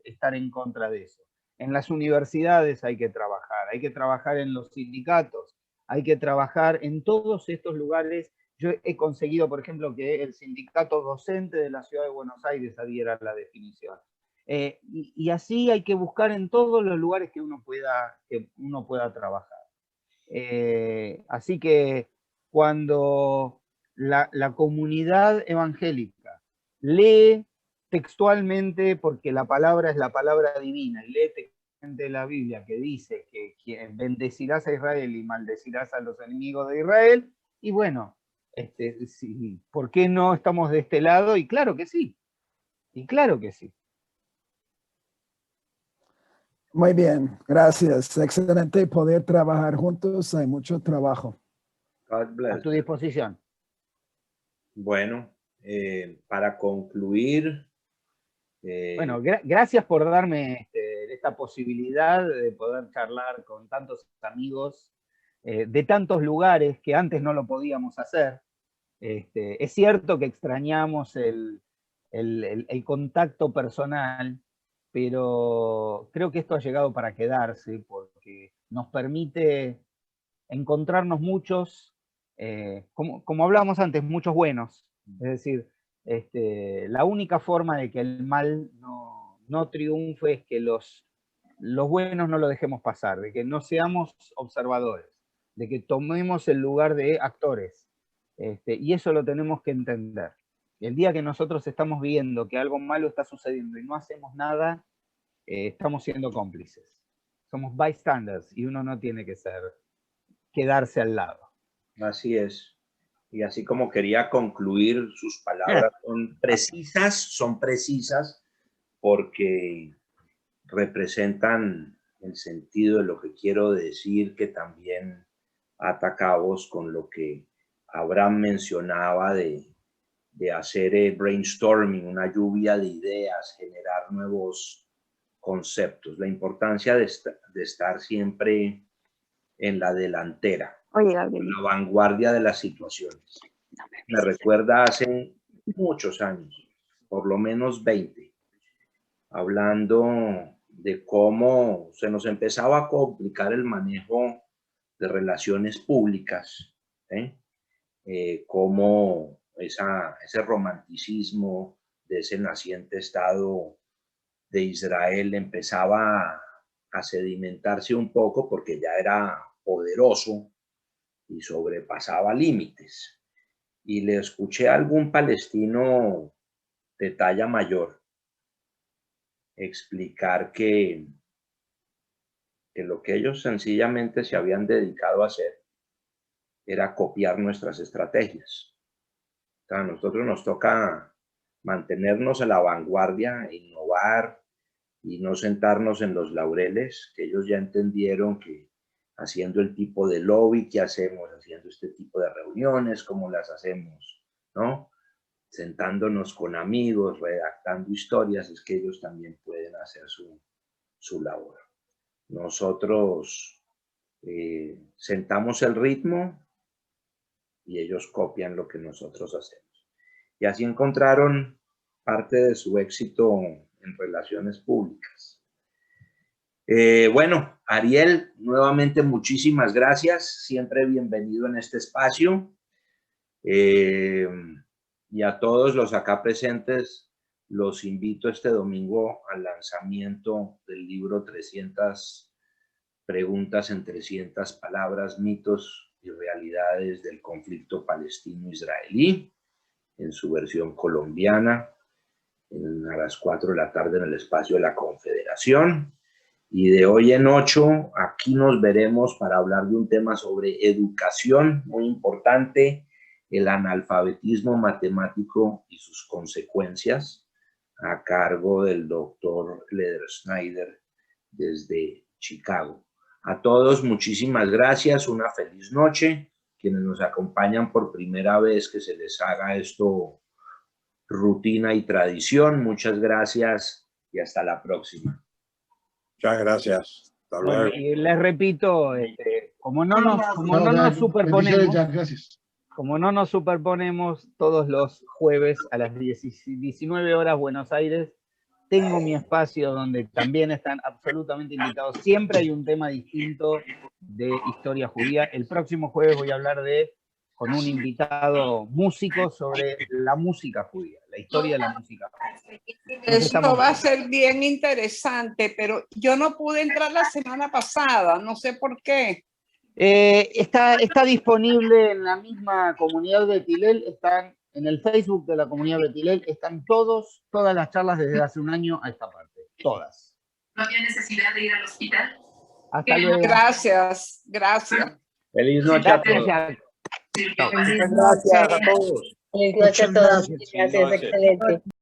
estar en contra de eso. En las universidades hay que trabajar en los sindicatos, hay que trabajar en todos estos lugares. Yo he conseguido, por ejemplo, que el sindicato docente de la Ciudad de Buenos Aires adhiera a la definición. Y así hay que buscar en todos los lugares que uno pueda trabajar. Así que cuando la comunidad evangélica lee textualmente, porque la palabra es la palabra divina, y lee textualmente la Biblia que dice que bendecirás a Israel y maldecirás a los enemigos de Israel, y bueno, sí, ¿por qué no estamos de este lado? Y claro que sí, y claro que sí. Muy bien, gracias. Excelente poder trabajar juntos. Hay mucho trabajo. God bless. A tu disposición. Bueno, para concluir... Bueno, gracias por darme esta posibilidad de poder charlar con tantos amigos de tantos lugares que antes no lo podíamos hacer. Es cierto que extrañamos el contacto personal, pero creo que esto ha llegado para quedarse porque nos permite encontrarnos muchos, como hablábamos antes, muchos buenos. Es decir, la única forma de que el mal no triunfe es que los buenos no lo dejemos pasar, de que no seamos observadores, de que tomemos el lugar de actores. Y eso lo tenemos que entender. El día que nosotros estamos viendo que algo malo está sucediendo y no hacemos nada, estamos siendo cómplices. Somos bystanders y uno no tiene que quedarse al lado. Así es. Y así como quería concluir, sus palabras son precisas porque representan el sentido de lo que quiero decir, que también ata cabos con lo que Abraham mencionaba de hacer brainstorming, una lluvia de ideas, generar nuevos conceptos, la importancia de estar siempre en la delantera, Oye, en la vanguardia de las situaciones. Me recuerda hace muchos años, por lo menos 20, hablando de cómo se nos empezaba a complicar el manejo de relaciones públicas, cómo ese romanticismo de ese naciente Estado de Israel empezaba a sedimentarse un poco porque ya era poderoso y sobrepasaba límites. Y le escuché a algún palestino de talla mayor explicar que lo que ellos sencillamente se habían dedicado a hacer era copiar nuestras estrategias. O sea, a nosotros nos toca mantenernos a la vanguardia, innovar y no sentarnos en los laureles, que ellos ya entendieron que haciendo el tipo de lobby que hacemos, haciendo este tipo de reuniones, como las hacemos, ¿no? Sentándonos con amigos, redactando historias, es que ellos también pueden hacer su labor. Nosotros sentamos el ritmo y ellos copian lo que nosotros hacemos. Y así encontraron parte de su éxito en relaciones públicas. Bueno, Ariel, nuevamente muchísimas gracias. Siempre bienvenido en este espacio. Y a todos los acá presentes, los invito este domingo al lanzamiento del libro 300 preguntas en 300 palabras, mitos y realidades del conflicto palestino-israelí, en su versión colombiana, a las 4 de la tarde en el espacio de la Confederación. Y de hoy en 8, aquí nos veremos para hablar de un tema sobre educación, muy importante, el analfabetismo matemático y sus consecuencias, a cargo del doctor Leder Schneider desde Chicago. A todos, muchísimas gracias, una feliz noche. Quienes nos acompañan por primera vez, que se les haga esto rutina y tradición, muchas gracias y hasta la próxima. Muchas gracias. Hasta luego. Bueno, y les repito, como no nos superponemos, como no nos superponemos todos los jueves a las 19 horas Buenos Aires, tengo mi espacio donde también están absolutamente invitados. Siempre hay un tema distinto de historia judía. El próximo jueves voy a hablar con un invitado músico sobre la música judía, la historia de la música judía. Eso va a ser bien interesante, pero yo no pude entrar la semana pasada, no sé por qué. Está disponible en la misma comunidad Betilel, están en el Facebook de la comunidad Betilel, están todas las charlas desde hace un año a esta parte, todas. ¿No había necesidad de ir al hospital? Hasta luego. Gracias, gracias. Feliz noche a todos. Gracias. Gracias a todos. Feliz noche a todos. Gracias, excelente.